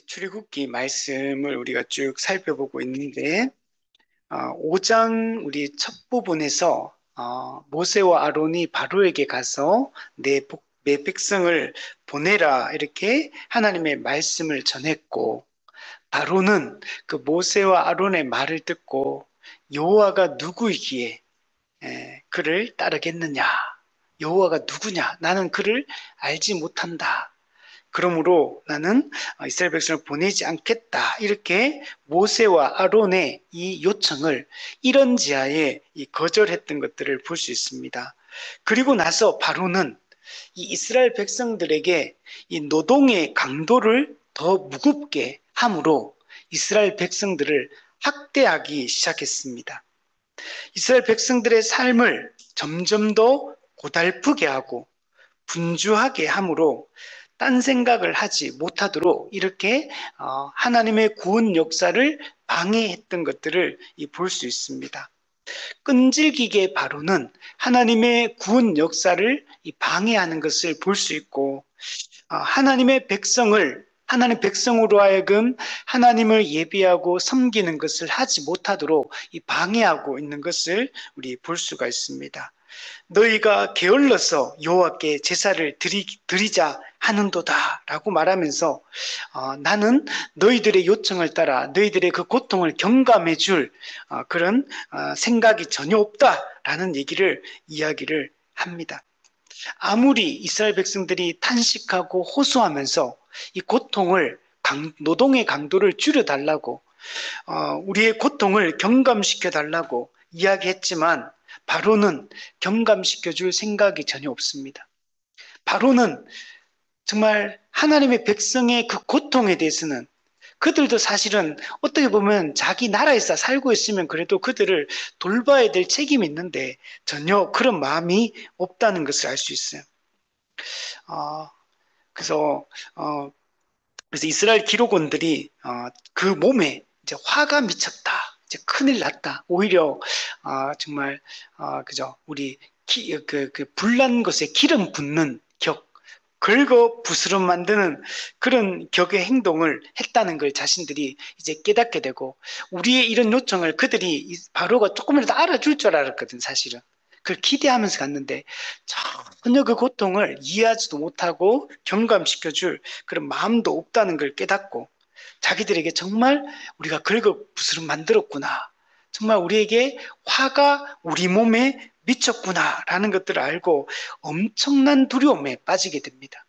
출애굽기 말씀을 우리가 쭉 살펴보고 있는데 5장 우리 첫 부분에서 모세와 아론이 바로에게 가서 내 백성을 보내라 이렇게 하나님의 말씀을 전했고, 바로는 그 모세와 아론의 말을 듣고 여호와가 누구이기에 그를 따르겠느냐, 여호와가 누구냐, 나는 그를 알지 못한다, 그러므로 나는 이스라엘 백성을 보내지 않겠다, 이렇게 모세와 아론의 이 요청을 이런 지하에 거절했던 것들을 볼 수 있습니다. 그리고 나서 바로는 이 이스라엘 백성들에게 이 노동의 강도를 더 무겁게 함으로 이스라엘 백성들을 학대하기 시작했습니다. 이스라엘 백성들의 삶을 점점 더 고달프게 하고 분주하게 함으로 딴 생각을 하지 못하도록 이렇게 하나님의 구원 역사를 방해했던 것들을 볼 수 있습니다. 끈질기게 바로는 하나님의 구원 역사를 방해하는 것을 볼 수 있고, 하나님의 백성을 하나님 백성으로 하여금 하나님을 예비하고 섬기는 것을 하지 못하도록 방해하고 있는 것을 우리 볼 수가 있습니다. 너희가 게을러서 여호와께 제사를 드리자 하는도다 라고 말하면서 나는 너희들의 요청을 따라 너희들의 그 고통을 경감해 줄 그런 생각이 전혀 없다라는 이야기를 합니다. 아무리 이스라엘 백성들이 탄식하고 호소하면서 이 고통을 노동의 강도를 줄여달라고 우리의 고통을 경감시켜 달라고 이야기했지만, 바로는 경감시켜줄 생각이 전혀 없습니다. 바로는 정말 하나님의 백성의 그 고통에 대해서는, 그들도 사실은 어떻게 보면 자기 나라에서 살고 있으면 그래도 그들을 돌봐야 될 책임이 있는데 전혀 그런 마음이 없다는 것을 알 수 있어요. 그래서 이스라엘 기록원들이 그 몸에 이제 화가 미쳤다, 이제 큰일 났다, 오히려 정말 그죠, 우리 불난 것에 기름 붓는 격, 긁어 부스럼 만드는 그런 격의 행동을 했다는 걸 자신들이 이제 깨닫게 되고, 우리의 이런 요청을 그들이 바로가 조금이라도 알아줄 줄 알았거든, 사실은. 그걸 기대하면서 갔는데 전혀 그 고통을 이해하지도 못하고 경감시켜줄 그런 마음도 없다는 걸 깨닫고, 자기들에게 정말 우리가 긁어 부스럼 만들었구나, 정말 우리에게 화가 우리 몸에 미쳤구나라는 것들을 알고 엄청난 두려움에 빠지게 됩니다.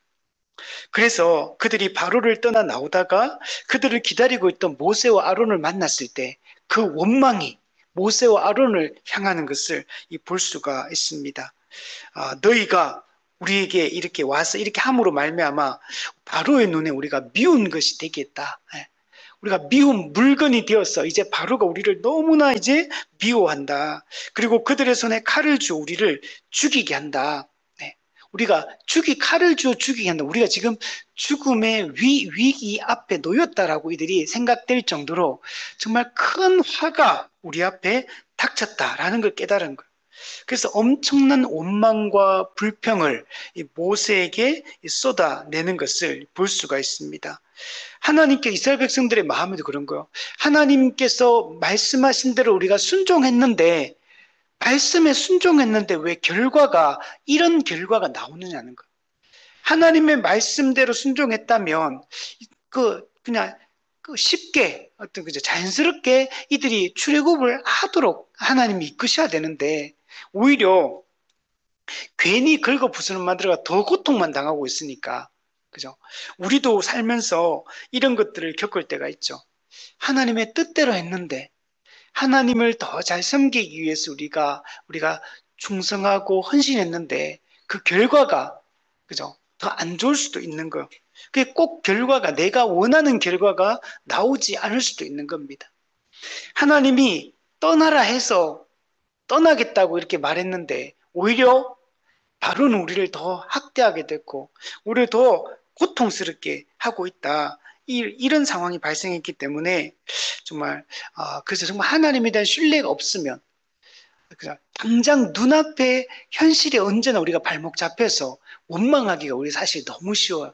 그래서 그들이 바로를 떠나 나오다가 그들을 기다리고 있던 모세와 아론을 만났을 때 그 원망이 모세와 아론을 향하는 것을 볼 수가 있습니다. 너희가 우리에게 이렇게 와서 이렇게 함으로 말미암아 바로의 눈에 우리가 미운 것이 되겠다. 우리가 미운 물건이 되어서 이제 바로가 우리를 너무나 이제 미워한다. 그리고 그들의 손에 칼을 주어 우리를 죽이게 한다. 우리가 칼을 주어 죽이게 한다. 우리가 지금 죽음의 위기 앞에 놓였다라고 이들이 생각될 정도로 정말 큰 화가 우리 앞에 닥쳤다라는 걸 깨달은 거예요. 그래서 엄청난 원망과 불평을 모세에게 쏟아내는 것을 볼 수가 있습니다. 하나님께 이스라엘 백성들의 마음에도 그런 거예요. 하나님께서 말씀하신 대로 우리가 순종했는데, 말씀에 순종했는데 왜 이런 결과가 나오느냐는 거. 하나님의 말씀대로 순종했다면 그냥 쉽게 그죠, 자연스럽게 이들이 출애굽을 하도록 하나님이 이끄셔야 되는데, 오히려 괜히 긁어 부스럼 만들어가 더 고통만 당하고 있으니까, 그죠? 우리도 살면서 이런 것들을 겪을 때가 있죠. 하나님의 뜻대로 했는데 하나님을 더 잘 섬기기 위해서 우리가 충성하고 헌신했는데 그 결과가, 그죠, 더 안 좋을 수도 있는 거예요. 그게 꼭 내가 원하는 결과가 나오지 않을 수도 있는 겁니다. 하나님이 떠나라 해서 떠나겠다고 이렇게 말했는데 오히려 바로는 우리를 더 학대하게 됐고 우리를 더 고통스럽게 하고 있다, 이런 상황이 발생했기 때문에 정말 그래서 정말 하나님에 대한 신뢰가 없으면 그냥 당장 눈앞에 현실에 언제나 우리가 발목 잡혀서 원망하기가 우리 사실 너무 쉬워요.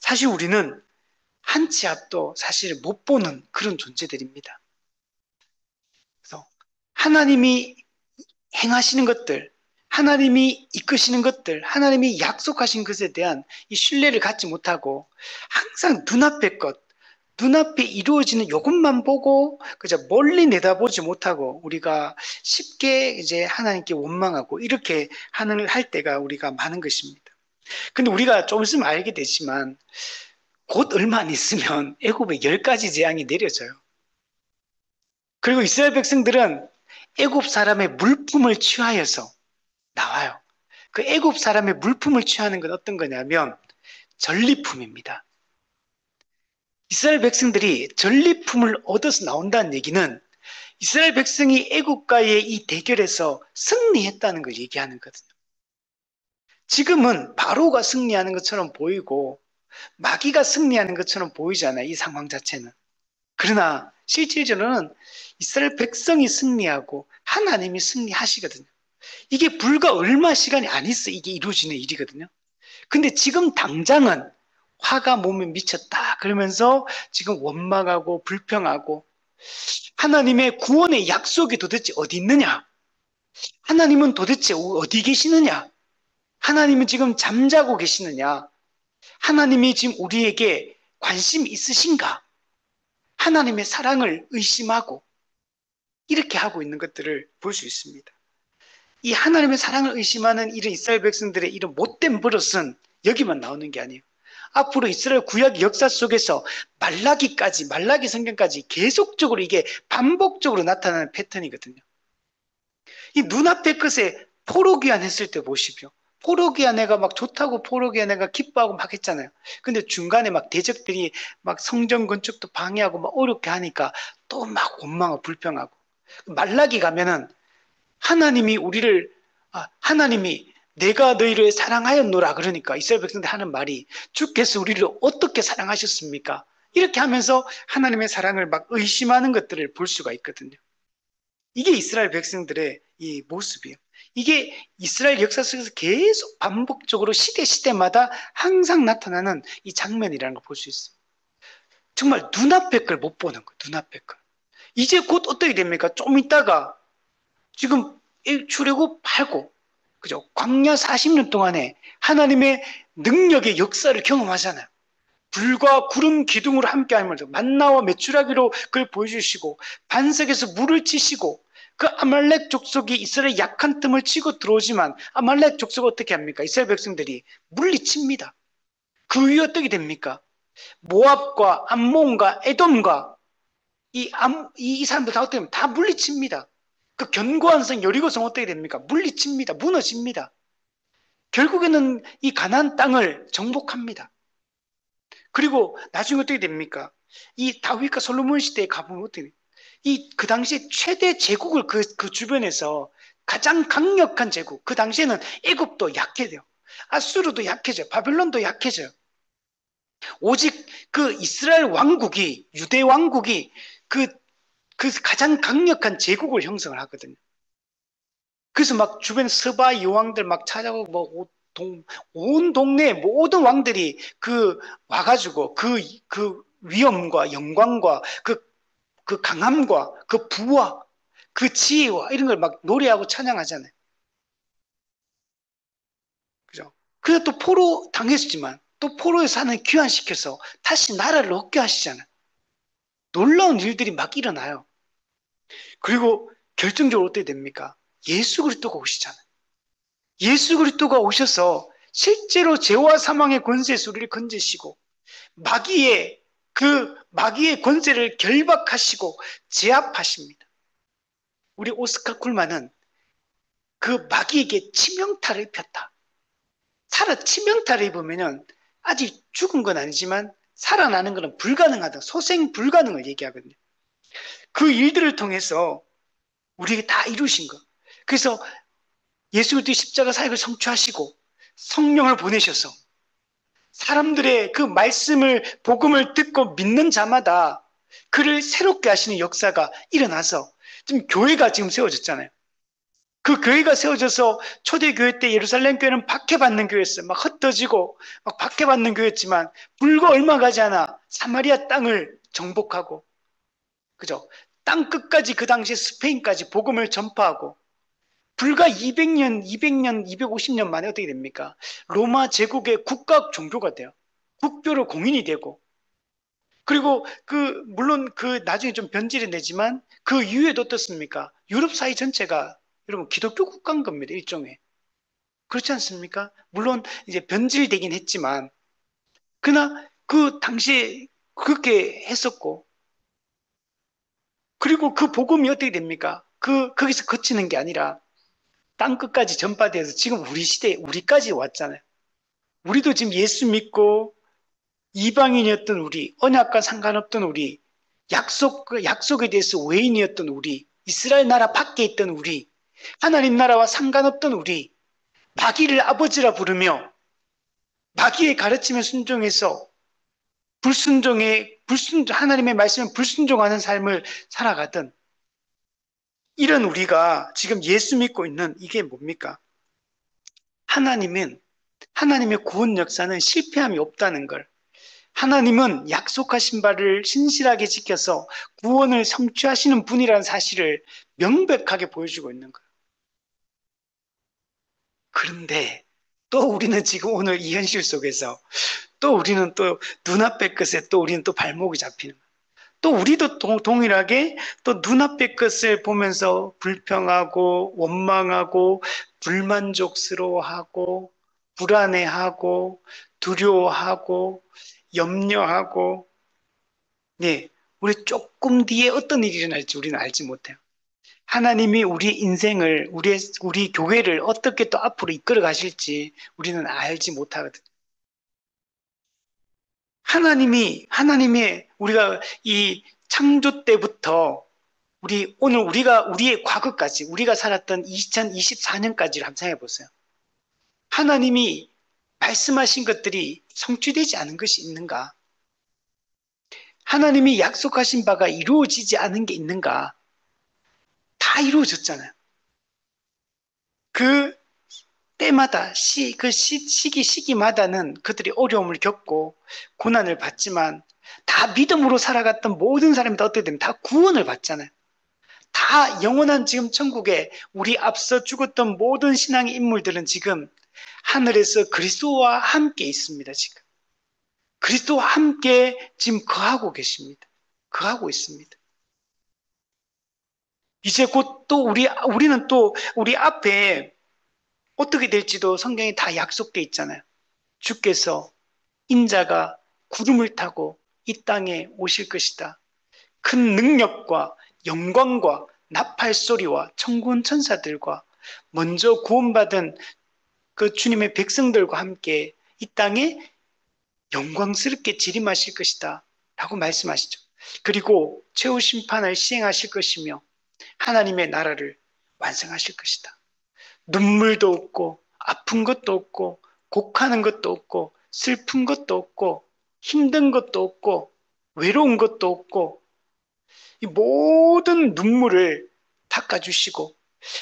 사실 우리는 한 치 앞도 사실 못 보는 그런 존재들입니다. 그래서 하나님이 행하시는 것들, 하나님이 이끄시는 것들, 하나님이 약속하신 것에 대한 이 신뢰를 갖지 못하고 항상 눈앞의 것, 눈앞에 이루어지는 이것만 보고 그저 멀리 내다보지 못하고 우리가 쉽게 이제 하나님께 원망하고 이렇게 할 때가 우리가 많은 것입니다. 근데 우리가 좀 있으면 알게 되지만 곧 얼마 안 있으면 애굽에 10가지 재앙이 내려져요. 그리고 이스라엘 백성들은 애굽 사람의 물품을 취하여서 나와요. 그 애굽 사람의 물품을 취하는 건 어떤 거냐면 전리품입니다. 이스라엘 백성들이 전리품을 얻어서 나온다는 얘기는 이스라엘 백성이 애국과의 이 대결에서 승리했다는 걸 얘기하는 거거든요. 지금은 바로가 승리하는 것처럼 보이고 마귀가 승리하는 것처럼 보이잖아요. 이 상황 자체는. 그러나 실질적으로는 이스라엘 백성이 승리하고 하나님이 승리하시거든요. 이게 불과 얼마 시간이 안 있어 이게 이루어지는 일이거든요. 근데 지금 당장은 화가 몸에 미쳤다 그러면서 지금 원망하고 불평하고 하나님의 구원의 약속이 도대체 어디 있느냐? 하나님은 도대체 어디 계시느냐? 하나님은 지금 잠자고 계시느냐? 하나님이 지금 우리에게 관심이 있으신가? 하나님의 사랑을 의심하고 이렇게 하고 있는 것들을 볼 수 있습니다. 이 하나님의 사랑을 의심하는 이런 이스라엘 백성들의 이런 못된 버릇은 여기만 나오는 게 아니에요. 앞으로 이스라엘 구약 역사 속에서 말라기 성경까지 계속적으로 이게 반복적으로 나타나는 패턴이거든요. 이 눈앞의 것에 포로기한 했을 때 보십시오. 포로기한 애가 막 좋다고 포로기한 애가 기뻐하고 막 했잖아요. 근데 중간에 막 대적들이 막 성전 건축도 방해하고 막 어렵게 하니까 또 막 원망하고 불평하고. 말라기 가면은 하나님이 하나님이 내가 너희를 사랑하였노라 그러니까 이스라엘 백성들 하는 말이 주께서 우리를 어떻게 사랑하셨습니까? 이렇게 하면서 하나님의 사랑을 막 의심하는 것들을 볼 수가 있거든요. 이게 이스라엘 백성들의 이 모습이에요. 이게 이스라엘 역사 속에서 계속 반복적으로 시대마다 항상 나타나는 이 장면이라는 걸 볼 수 있어요. 정말 눈앞의 걸 못 보는 거예요. 눈앞의 걸. 이제 곧 어떻게 됩니까? 좀 있다가 지금 출애굽하고 그죠? 광야 40년 동안에 하나님의 능력의 역사를 경험하잖아요. 불과 구름 기둥으로 함께하면 만나와 메추라기로 그걸 보여주시고 반석에서 물을 치시고 그 아말렉 족속이 이스라엘 약한 틈을 치고 들어오지만 아말렉 족속은 어떻게 합니까? 이스라엘 백성들이 물리칩니다. 그 이후 어떻게 됩니까? 모압과 암몬과 에돔과 이 사람들 다 어떻게 됩니까? 다 물리칩니다. 그 견고한 성 여리고성 어떻게 됩니까? 물리칩니다. 무너집니다. 결국에는 이 가나안 땅을 정복합니다. 그리고 나중에 어떻게 됩니까? 이 다윗과 솔로몬 시대에 가보면 어떻게 돼요? 그 당시에 최대 제국을 그 주변에서 가장 강력한 제국, 그 당시에는 애굽도 약해져요. 아수르도 약해져요. 바빌론도 약해져요. 오직 그 이스라엘 왕국이, 유대 왕국이 그, 그 가장 강력한 제국을 형성을 하거든요. 그래서 막 주변 서바 여왕들 막 찾아오고 온 동네 모든 왕들이 와가지고 그 위엄과 영광과 그 강함과 그 부와 그 지혜와 이런 걸 막 노래하고 찬양하잖아요. 그죠? 그래서 또 포로 당했지만 또 포로에 사는 귀환시켜서 다시 나라를 얻게 하시잖아요. 놀라운 일들이 막 일어나요. 그리고 결정적으로 어떻게 됩니까? 예수 그리스도가 오시잖아요. 예수 그리스도가 오셔서 실제로 죄와 사망의 권세에서 우리를 건지시고 마귀의 권세를 결박하시고 제압하십니다. 우리 오스카 쿨만은 그 마귀에게 치명타를 입혔다. 치명타를 입으면은 아직 죽은 건 아니지만 살아나는 것은 불가능하다. 소생 불가능을 얘기하거든요. 그 일들을 통해서 우리에게 다 이루신 것. 그래서 예수 그리스도의 십자가 사역을 성취하시고 성령을 보내셔서 사람들의 그 복음을 듣고 믿는 자마다 그를 새롭게 하시는 역사가 일어나서 지금 교회가 지금 세워졌잖아요. 그 교회가 세워져서 초대교회 때 예루살렘 교회는 박해받는 교회였어요. 막 흩어지고 막 박해받는 교회였지만 불과 얼마 가지 않아 사마리아 땅을 정복하고, 그죠? 땅 끝까지, 그 당시에 스페인까지 복음을 전파하고, 불과 200년, 200년, 250년 만에 어떻게 됩니까? 로마 제국의 국가 종교가 돼요. 국교로 공인이 되고, 그리고 물론 나중에 좀 변질이 되지만 그 이후에도 어떻습니까? 유럽 사회 전체가 여러분 기독교 국가인 겁니다. 일종의. 그렇지 않습니까? 물론 이제 변질되긴 했지만, 그러나 그 당시에 그렇게 했었고, 그리고 그 복음이 어떻게 됩니까? 거기서 그치는 게 아니라 땅 끝까지 전파돼서 지금 우리 시대에 우리까지 왔잖아요. 우리도 지금 예수 믿고 이방인이었던 우리, 언약과 상관없던 우리, 약속에 대해서 외인이었던 우리, 이스라엘 나라 밖에 있던 우리, 하나님 나라와 상관없던 우리, 마귀를 아버지라 부르며 마귀의 가르침에 순종해서 하나님의 말씀에 불순종하는 삶을 살아가던 이런 우리가 지금 예수 믿고 있는 이게 뭡니까? 하나님은, 하나님의 구원 역사는 실패함이 없다는 걸, 하나님은 약속하신 바를 신실하게 지켜서 구원을 성취하시는 분이라는 사실을 명백하게 보여주고 있는 거예요. 그런데 또 우리는 지금 오늘 이 현실 속에서 또 우리는 또 눈앞의 것에 또 우리는 또 발목이 잡히는 거예요. 또 우리도 동일하게 또 눈앞의 것을 보면서 불평하고 원망하고 불만족스러워하고 불안해하고 두려워하고 염려하고, 네, 우리 조금 뒤에 어떤 일이 일어날지 우리는 알지 못해요. 하나님이 우리 인생을, 우리 교회를 어떻게 또 앞으로 이끌어 가실지 우리는 알지 못하거든요. 하나님의 우리가 이 창조 때부터 오늘 우리의 과거까지, 우리가 살았던 2024년까지를 감상해 보세요. 하나님이 말씀하신 것들이 성취되지 않은 것이 있는가? 하나님이 약속하신 바가 이루어지지 않은 게 있는가? 다 이루어졌잖아요. 그 때마다, 시기마다는 그들이 어려움을 겪고 고난을 받지만 다 믿음으로 살아갔던 모든 사람이 다 어떻게 되면 다 구원을 받잖아요. 다 영원한 지금 천국에 우리 앞서 죽었던 모든 신앙의 인물들은 지금 하늘에서 그리스도와 함께 있습니다, 지금. 그리스도와 함께 지금 거하고 계십니다. 거하고 있습니다. 이제 곧 또 우리는 또 우리 앞에 어떻게 될지도 성경에 다 약속돼 있잖아요. 주께서 인자가 구름을 타고 이 땅에 오실 것이다. 큰 능력과 영광과 나팔 소리와 천군 천사들과 먼저 구원받은 그 주님의 백성들과 함께 이 땅에 영광스럽게 재림하실 것이다 라고 말씀하시죠. 그리고 최후 심판을 시행하실 것이며 하나님의 나라를 완성하실 것이다. 눈물도 없고 아픈 것도 없고 곡하는 것도 없고 슬픈 것도 없고 힘든 것도 없고 외로운 것도 없고 이 모든 눈물을 닦아주시고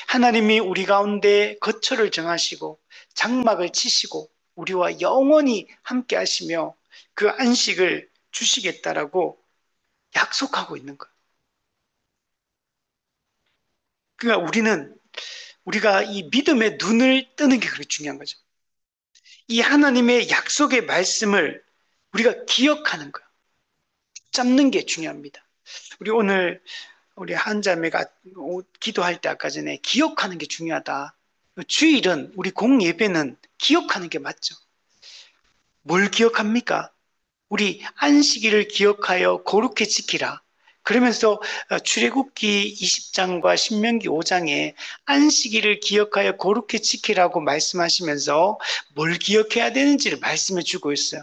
하나님이 우리 가운데 거처를 정하시고 장막을 치시고 우리와 영원히 함께 하시며 그 안식을 주시겠다라고 약속하고 있는 거예요. 그러니까 우리가 이 믿음의 눈을 뜨는 게 그렇게 중요한 거죠. 이 하나님의 약속의 말씀을 우리가 기억하는 거예요. 잡는 게 중요합니다. 우리 한 자매가 기도할 때 아까 전에 기억하는 게 중요하다. 주일은 우리 공예배는 기억하는 게 맞죠. 뭘 기억합니까? 우리 안식일을 기억하여 거룩히 지키라. 그러면서 출애굽기 20장과 신명기 5장에 안식일을 기억하여 거룩히 지키라고 말씀하시면서 뭘 기억해야 되는지를 말씀해 주고 있어요.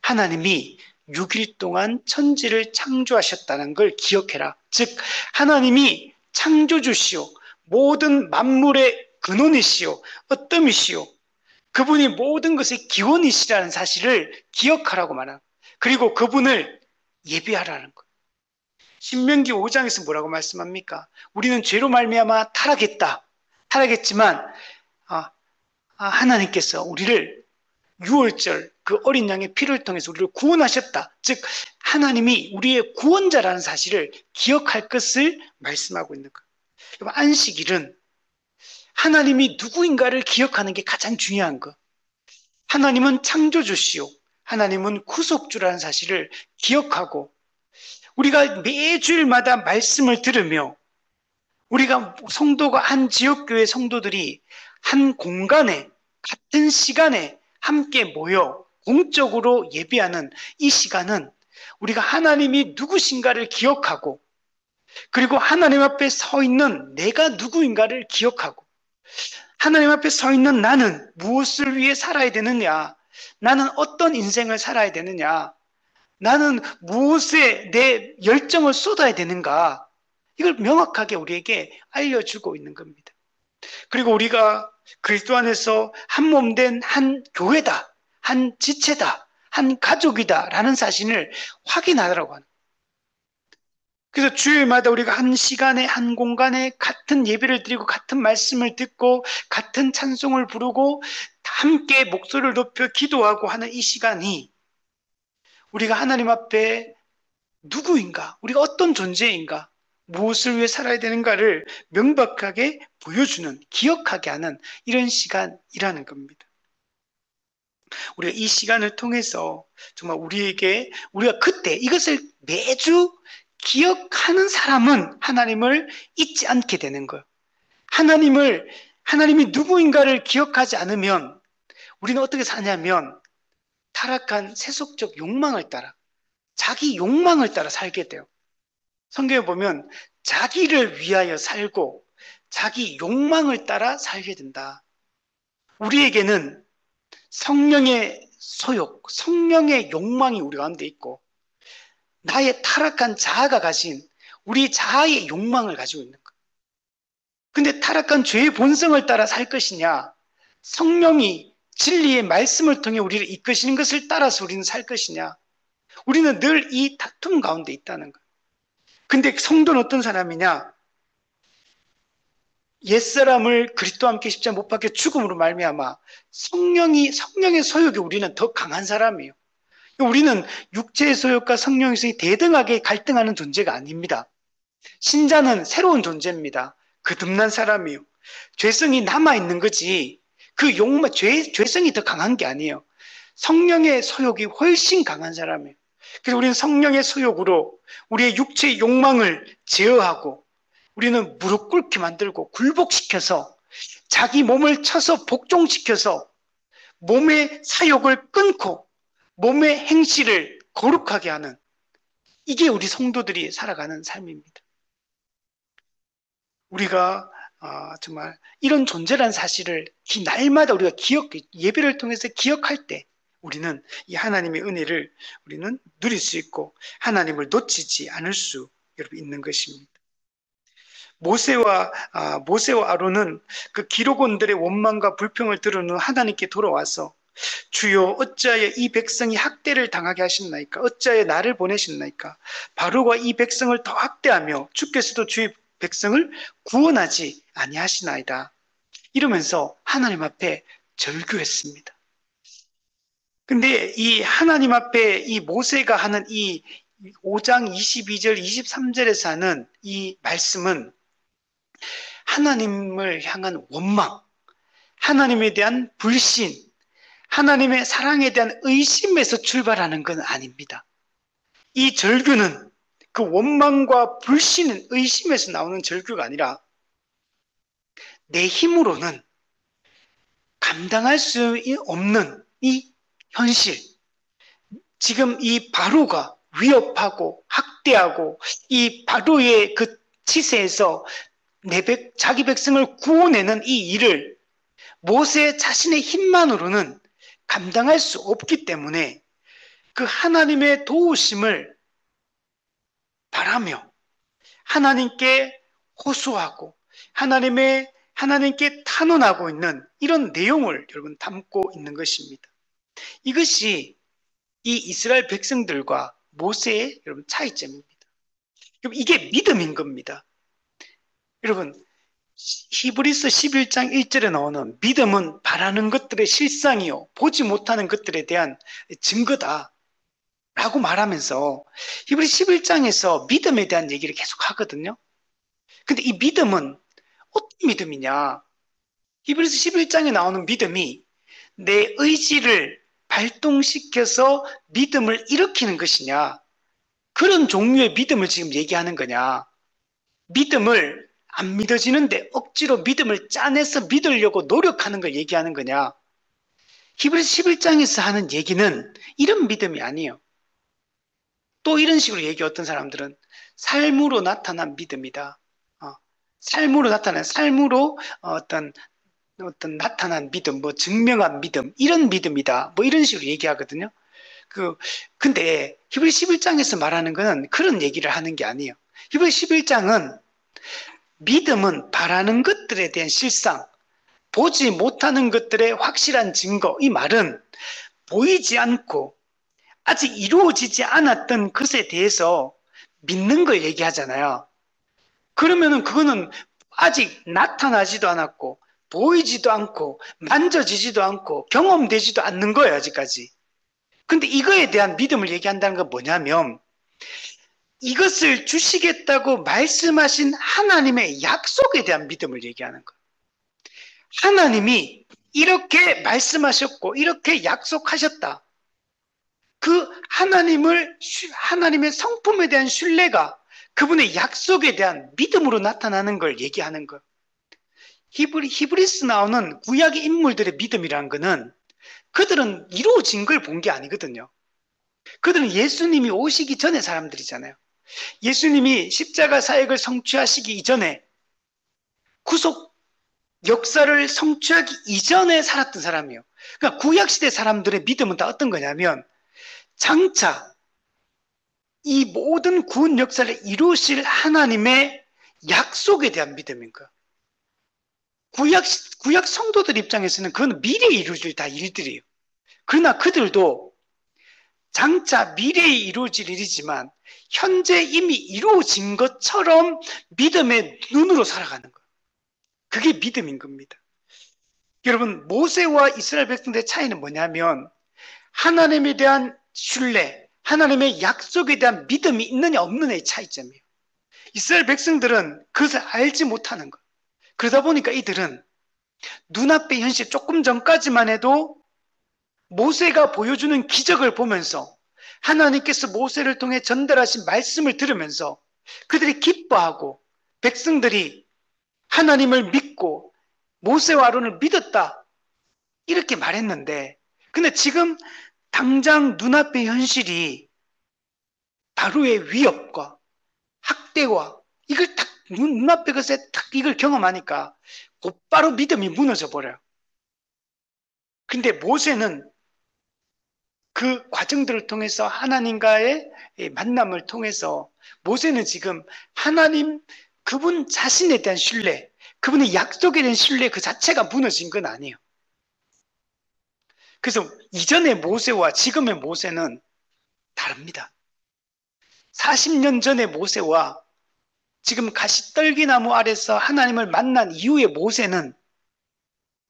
하나님이 6일 동안 천지를 창조하셨다는 걸 기억해라. 즉 하나님이 창조주시오, 모든 만물의 근원이시오, 어뜸이시오, 그분이 모든 것의 기원이시라는 사실을 기억하라고 말합니다. 그리고 그분을 예배하라는 것. 신명기 5장에서 뭐라고 말씀합니까? 우리는 죄로 말미암아 타락했다. 타락했지만 아, 하나님께서 우리를 유월절 그 어린 양의 피를 통해서 우리를 구원하셨다. 즉 하나님이 우리의 구원자라는 사실을 기억할 것을 말씀하고 있는 거예요. 안식일은 하나님이 누구인가를 기억하는 게 가장 중요한 거. 하나님은 창조주시오. 하나님은 구속주라는 사실을 기억하고 우리가 매주일마다 말씀을 들으며 우리가 성도가 한 지역교회 성도들이 한 공간에 같은 시간에 함께 모여 공적으로 예배하는 이 시간은 우리가 하나님이 누구신가를 기억하고 그리고 하나님 앞에 서 있는 내가 누구인가를 기억하고 하나님 앞에 서 있는 나는 무엇을 위해 살아야 되느냐? 나는 어떤 인생을 살아야 되느냐? 나는 무엇에 내 열정을 쏟아야 되는가? 이걸 명확하게 우리에게 알려주고 있는 겁니다. 그리고 우리가 그리스도 안에서 한 몸 된 한 교회다, 한 지체다, 한 가족이다라는 사실을 확인하라고 하는. 그래서 주일마다 우리가 한 시간에 한 공간에 같은 예배를 드리고 같은 말씀을 듣고 같은 찬송을 부르고 함께 목소리를 높여 기도하고 하는 이 시간이 우리가 하나님 앞에 누구인가, 우리가 어떤 존재인가, 무엇을 위해 살아야 되는가를 명백하게 보여주는, 기억하게 하는 이런 시간이라는 겁니다. 우리가 이 시간을 통해서 정말 우리가 그때 이것을 매주 기억하는 사람은 하나님을 잊지 않게 되는 거예요. 하나님이 누구인가를 기억하지 않으면 우리는 어떻게 사냐면 타락한 세속적 욕망을 따라, 자기 욕망을 따라 살게 돼요. 성경에 보면 자기를 위하여 살고 자기 욕망을 따라 살게 된다. 우리에게는 성령의 소욕, 성령의 욕망이 우리 가운데 있고 나의 타락한 자아가 가진 우리 자아의 욕망을 가지고 있는 거예요. 근데 타락한 죄의 본성을 따라 살 것이냐, 성령이 진리의 말씀을 통해 우리를 이끄시는 것을 따라서 우리는 살 것이냐, 우리는 늘 이 다툼 가운데 있다는 거예요. 근데 성도는 어떤 사람이냐? 옛사람을 그리스도와 함께 십자가 못 박혀 죽음으로 말미암아 성령의 소욕이 우리는 더 강한 사람이에요. 우리는 육체의 소욕과 성령의 소욕이 대등하게 갈등하는 존재가 아닙니다. 신자는 새로운 존재입니다. 거듭난 사람이요. 죄성이 남아있는 거지. 그 욕망, 죄성이 더 강한 게 아니에요. 성령의 소욕이 훨씬 강한 사람이에요. 그래서 우리는 성령의 소욕으로 우리의 육체의 욕망을 제어하고 우리는 무릎 꿇게 만들고 굴복시켜서 자기 몸을 쳐서 복종시켜서 몸의 사욕을 끊고 몸의 행실을 거룩하게 하는 이게 우리 성도들이 살아가는 삶입니다. 우리가 정말 이런 존재라는 사실을 날마다 우리가 예배를 통해서 기억할 때 우리는 이 하나님의 은혜를 우리는 누릴 수 있고 하나님을 놓치지 않을 수 있는 것입니다. 모세와 아론은 그 기록원들의 원망과 불평을 들은 후 하나님께 돌아와서 주여 어찌하여 이 백성이 학대를 당하게 하셨나이까? 어찌하여 나를 보내셨나이까? 바로가 이 백성을 더 학대하며 주께서도 주의 백성을 구원하지 아니하시나이다. 이러면서 하나님 앞에 절규했습니다. 근데 이 하나님 앞에 이 모세가 하는 이 5장 22절 23절에서 하는 이 말씀은 하나님을 향한 원망, 하나님에 대한 불신, 하나님의 사랑에 대한 의심에서 출발하는 건 아닙니다. 이 절규는 그 원망과 불신, 의심에서 나오는 절규가 아니라 내 힘으로는 감당할 수 없는 이 현실, 지금 이 바로가 위협하고 학대하고 이 바로의 그 치세에서 자기 백성을 구원내는 이 일을 모세 자신의 힘만으로는 감당할 수 없기 때문에 그 하나님의 도우심을 바라며 하나님께 호소하고 하나님께 탄원하고 있는 이런 내용을 여러분 담고 있는 것입니다. 이것이 이 이스라엘 백성들과 모세의 여러분 차이점입니다. 이게 믿음인 겁니다. 여러분 히브리서 11장 1절에 나오는 믿음은 바라는 것들의 실상이요. 보지 못하는 것들에 대한 증거다. 라고 말하면서 히브리 11장에서 믿음에 대한 얘기를 계속 하거든요. 근데 이 믿음은 어떤 믿음이냐? 히브리서 11장에 나오는 믿음이 내 의지를 발동시켜서 믿음을 일으키는 것이냐? 그런 종류의 믿음을 지금 얘기하는 거냐? 믿음을 안 믿어지는데 억지로 믿음을 짜내서 믿으려고 노력하는 걸 얘기하는 거냐? 히브리서 11장에서 하는 얘기는 이런 믿음이 아니에요. 또 이런 식으로 얘기 어떤 사람들은 삶으로 나타난 믿음이다. 삶으로 나타난, 삶으로 어떤 나타난 믿음, 뭐 증명한 믿음, 이런 믿음이다. 뭐 이런 식으로 얘기하거든요. 그, 근데 히브리 11장에서 말하는 거는 그런 얘기를 하는 게 아니에요. 히브리 11장은 믿음은 바라는 것들에 대한 실상, 보지 못하는 것들의 확실한 증거, 이 말은 보이지 않고 아직 이루어지지 않았던 것에 대해서 믿는 걸 얘기하잖아요. 그러면은 그거는 아직 나타나지도 않았고, 보이지도 않고, 만져지지도 않고, 경험되지도 않는 거예요, 아직까지. 근데 이거에 대한 믿음을 얘기한다는 건 뭐냐면, 이것을 주시겠다고 말씀하신 하나님의 약속에 대한 믿음을 얘기하는 거예요. 하나님이 이렇게 말씀하셨고, 이렇게 약속하셨다. 그 하나님의 성품에 대한 신뢰가 그분의 약속에 대한 믿음으로 나타나는 걸 얘기하는 것. 히브리스 나오는 구약의 인물들의 믿음이라는 것은 그들은 이루어진 걸 본 게 아니거든요. 그들은 예수님이 오시기 전에 사람들이잖아요. 예수님이 십자가 사역을 성취하시기 이전에 구속 역사를 성취하기 이전에 살았던 사람이에요. 그러니까 구약시대 사람들의 믿음은 다 어떤 거냐면 장차 이 모든 구원 역사를 이루실 하나님의 약속에 대한 믿음인 거야. 구약, 구약 성도들 입장에서는 그건 미래에 이루어질 다 일들이에요. 그러나 그들도 장차 미래에 이루어질 일이지만 현재 이미 이루어진 것처럼 믿음의 눈으로 살아가는 거예요. 그게 믿음인 겁니다. 여러분, 모세와 이스라엘 백성들의 차이는 뭐냐면 하나님에 대한 신뢰, 하나님의 약속에 대한 믿음이 있느냐 없느냐의 차이점이에요. 이스라엘 백성들은 그것을 알지 못하는 것. 그러다 보니까 이들은 눈앞의 현실 조금 전까지만 해도 모세가 보여주는 기적을 보면서 하나님께서 모세를 통해 전달하신 말씀을 들으면서 그들이 기뻐하고 백성들이 하나님을 믿고 모세와 아론을 믿었다. 이렇게 말했는데 근데 지금 당장 눈앞의 현실이 바로의 위협과 학대와 이걸 딱 눈앞에 것에 딱 이걸 경험하니까 곧바로 믿음이 무너져 버려요. 근데 모세는 그 과정들을 통해서 하나님과의 만남을 통해서 모세는 지금 하나님 그분 자신에 대한 신뢰, 그분의 약속에 대한 신뢰 그 자체가 무너진 건 아니에요. 그래서 이전의 모세와 지금의 모세는 다릅니다. 40년 전의 모세와 지금 가시떨기나무 아래서 하나님을 만난 이후의 모세는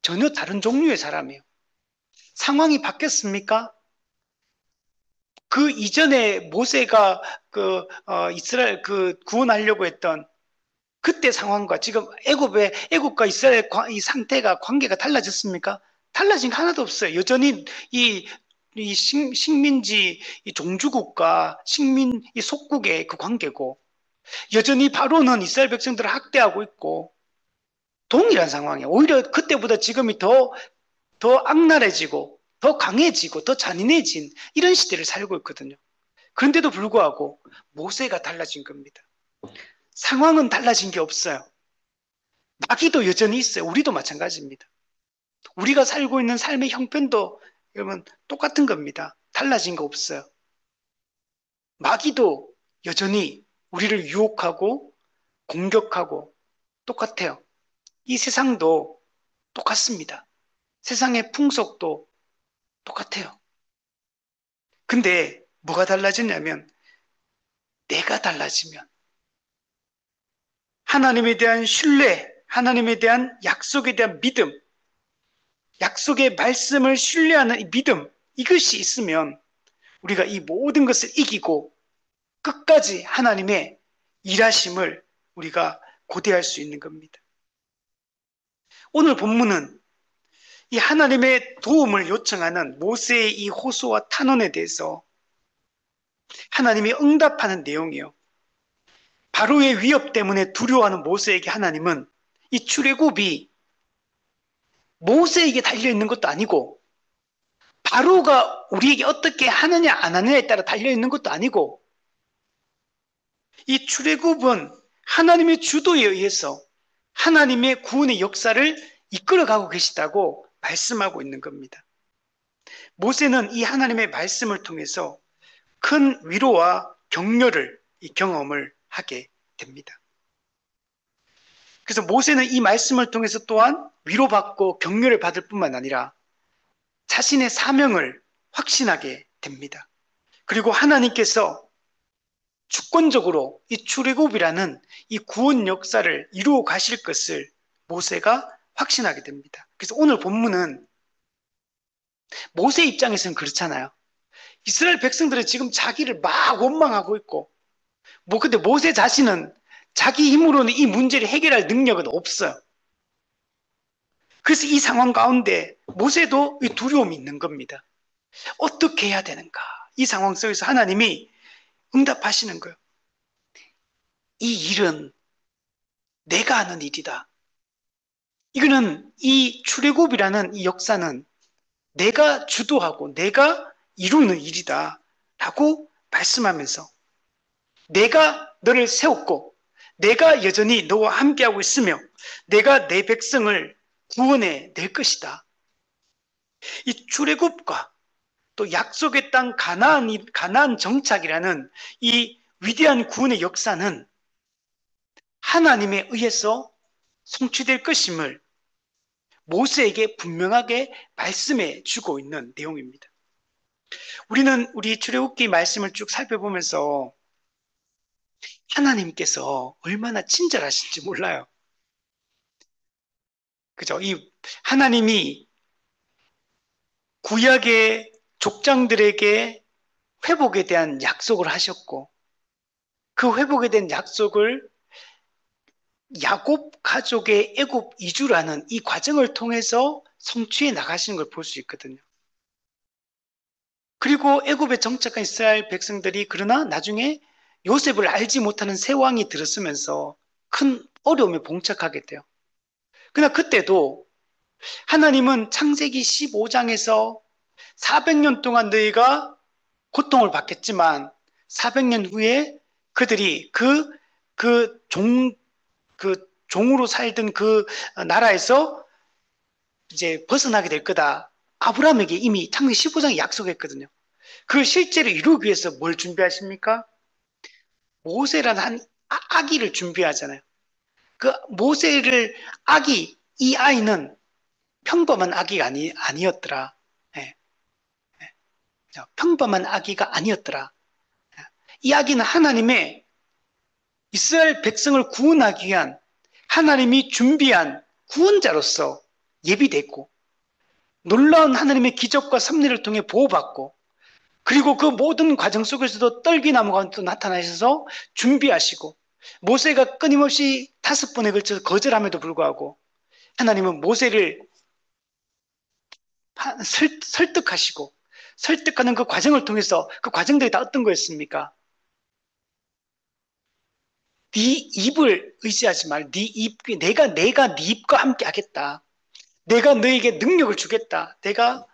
전혀 다른 종류의 사람이에요. 상황이 바뀌었습니까? 그 이전에 모세가 이스라엘 구원하려고 했던 그때 상황과 지금 애굽과 이스라엘 이 상태가 관계가 달라졌습니까? 달라진 게 하나도 없어요. 여전히 이 식민지 이 종주국과 식민 이 속국의 그 관계고 여전히 바로는 이스라엘 백성들을 학대하고 있고 동일한 상황이에요. 오히려 그때보다 지금이 더 악랄해지고 더 강해지고 더 잔인해진 이런 시대를 살고 있거든요. 그런데도 불구하고 모세가 달라진 겁니다. 상황은 달라진 게 없어요. 마귀도 여전히 있어요. 우리도 마찬가지입니다. 우리가 살고 있는 삶의 형편도 여러분 똑같은 겁니다. 달라진 거 없어요. 마귀도 여전히 우리를 유혹하고 공격하고 똑같아요. 이 세상도 똑같습니다. 세상의 풍속도 똑같아요. 근데 뭐가 달라지냐면 내가 달라지면 하나님에 대한 신뢰, 하나님에 대한 약속에 대한 믿음, 약속의 말씀을 신뢰하는 이 믿음, 이것이 있으면 우리가 이 모든 것을 이기고 끝까지 하나님의 일하심을 우리가 고대할 수 있는 겁니다. 오늘 본문은 이 하나님의 도움을 요청하는 모세의 이 호소와 탄원에 대해서 하나님이 응답하는 내용이에요. 바로의 위협 때문에 두려워하는 모세에게 하나님은 이 출애굽이 모세에게 달려있는 것도 아니고 바로가 우리에게 어떻게 하느냐 안 하느냐에 따라 달려있는 것도 아니고 이 출애굽은 하나님의 주도에 의해서 하나님의 구원의 역사를 이끌어가고 계시다고 말씀하고 있는 겁니다. 모세는 이 하나님의 말씀을 통해서 큰 위로와 격려를 이 경험을 하게 됩니다. 그래서 모세는 이 말씀을 통해서 또한 위로받고 격려를 받을 뿐만 아니라 자신의 사명을 확신하게 됩니다. 그리고 하나님께서 주권적으로 이 출애굽이라는 이 구원 역사를 이루어 가실 것을 모세가 확신하게 됩니다. 그래서 오늘 본문은 모세 입장에서는 그렇잖아요. 이스라엘 백성들은 지금 자기를 막 원망하고 있고 근데 모세 자신은 자기 힘으로는 이 문제를 해결할 능력은 없어요. 그래서 이 상황 가운데 모세도 이 두려움이 있는 겁니다. 어떻게 해야 되는가? 이 상황 속에서 하나님이 응답하시는 거예요. 이 일은 내가 하는 일이다. 이거는 이 출애굽이라는 이 역사는 내가 주도하고 내가 이루는 일이다 라고 말씀하면서 내가 너를 세웠고 내가 여전히 너와 함께하고 있으며 내가 내 백성을 구원해 낼 것이다. 이 출애굽과 또 약속의 땅 가나안 정착이라는 이 위대한 구원의 역사는 하나님에 의해서 성취될 것임을 모세에게 분명하게 말씀해 주고 있는 내용입니다. 우리는 우리 출애굽기 말씀을 쭉 살펴보면서 하나님께서 얼마나 친절하신지 몰라요. 그죠? 이 하나님이 구약의 족장들에게 회복에 대한 약속을 하셨고 그 회복에 대한 약속을 야곱 가족의 애굽 이주라는 이 과정을 통해서 성취해 나가시는 걸 볼 수 있거든요. 그리고 애굽에 정착한 이스라엘 백성들이 그러나 나중에 요셉을 알지 못하는 새 왕이 들었으면서 큰 어려움에 봉착하게 돼요. 그러나 그때도 하나님은 창세기 15장에서 400년 동안 너희가 고통을 받겠지만 400년 후에 그들이 종으로 살던 그 나라에서 이제 벗어나게 될 거다. 아브라함에게 이미 창세기 15장에 약속했거든요. 그 실제로 이루기 위해서 뭘 준비하십니까? 모세라는 한 아기를 준비하잖아요. 그 모세를 이 아이는 평범한 아기가 아니었더라. 예, 예. 평범한 아기가 아니었더라. 이 아기는 하나님의 이스라엘 백성을 구원하기 위한 하나님이 준비한 구원자로서 예비됐고 놀라운 하나님의 기적과 섭리를 통해 보호받고 그리고 그 모든 과정 속에서도 떨기나무가 또 나타나셔서 준비하시고 모세가 끊임없이 5번에 걸쳐서 거절함에도 불구하고 하나님은 모세를 설득하시고 설득하는 그 과정을 통해서 그 과정들이 다 어떤 거였습니까? 네 입을 의지하지 말. 내가 네 입과 함께 하겠다. 내가 너에게 능력을 주겠다. 내가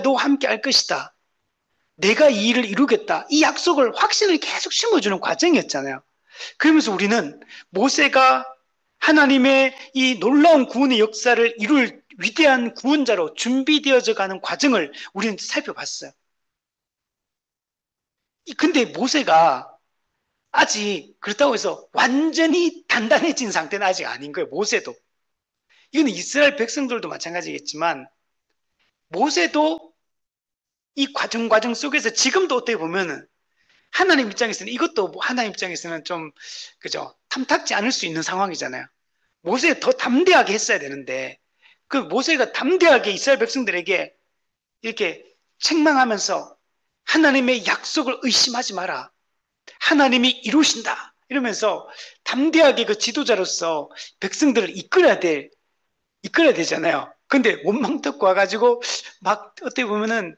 너와 함께 할 것이다. 내가 이 일을 이루겠다. 이 약속을 확신을 계속 심어주는 과정이었잖아요. 그러면서 우리는 모세가 하나님의 이 놀라운 구원의 역사를 이룰 위대한 구원자로 준비되어져 가는 과정을 우리는 살펴봤어요. 근데 모세가 아직 그렇다고 해서 완전히 단단해진 상태는 아직 아닌 거예요. 모세도. 이건 이스라엘 백성들도 마찬가지겠지만 모세도 이 과정 속에서 지금도 어떻게 보면은 이것도 하나님 입장에서는 좀 그죠 탐탁지 않을 수 있는 상황이잖아요. 모세 더 담대하게 했어야 되는데 그 모세가 담대하게 이스라엘 백성들에게 이렇게 책망하면서 하나님의 약속을 의심하지 마라. 하나님이 이루신다. 이러면서 담대하게 그 지도자로서 백성들을 이끌어야 되잖아요. 근데 원망 듣고 와가지고 막 어떻게 보면은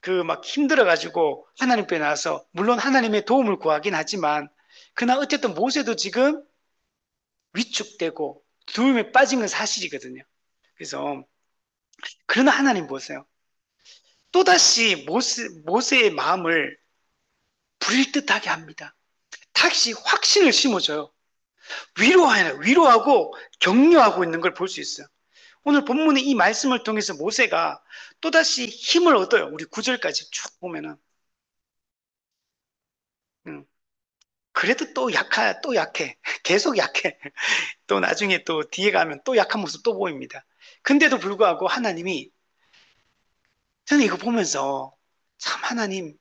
그 막 힘들어가지고 하나님께 나와서 물론 하나님의 도움을 구하긴 하지만 그러나 어쨌든 모세도 지금 위축되고 두려움에 빠진 건 사실이거든요. 그래서 그러나 하나님 보세요. 또다시 모세의 마음을 불일 듯하게 합니다. 다시 확신을 심어줘요. 위로하고 격려하고 있는 걸 볼 수 있어요. 오늘 본문의 이 말씀을 통해서 모세가 또다시 힘을 얻어요. 우리 9절까지 쭉 보면은. 음, 그래도 또 약해. 계속 약해. 또 나중에 또 뒤에 가면 또 약한 모습 또 보입니다. 근데도 불구하고 하나님이 저는 이거 보면서 참 하나님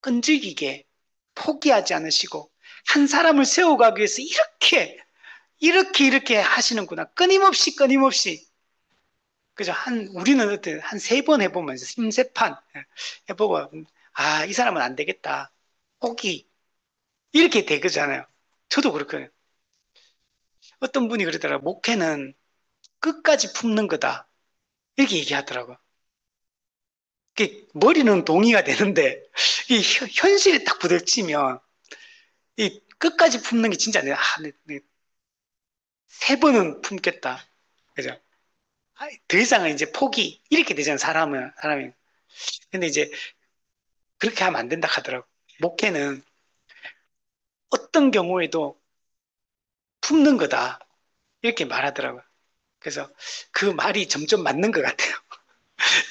끈질기게 포기하지 않으시고 한 사람을 세워가기 위해서 이렇게 하시는구나. 끊임없이. 그죠? 우리는 어때? 한 세 번 해보면서, 심세판 해보고, 이 사람은 안 되겠다. 포기. 이렇게 되거잖아요. 저도 그렇거든요. 어떤 분이 그러더라고요. 목회는 끝까지 품는 거다. 이렇게 얘기하더라고요. 머리는 동의가 되는데, 이 현실에 딱 부딪히면, 이 끝까지 품는 게 진짜 안 돼. 세 번은 품겠다. 그죠? 더 이상은 이제 포기. 이렇게 되잖아요. 사람이. 근데 이제 그렇게 하면 안 된다 하더라고. 목회는 어떤 경우에도 품는 거다. 이렇게 말하더라고요. 그래서 그 말이 점점 맞는 것 같아요.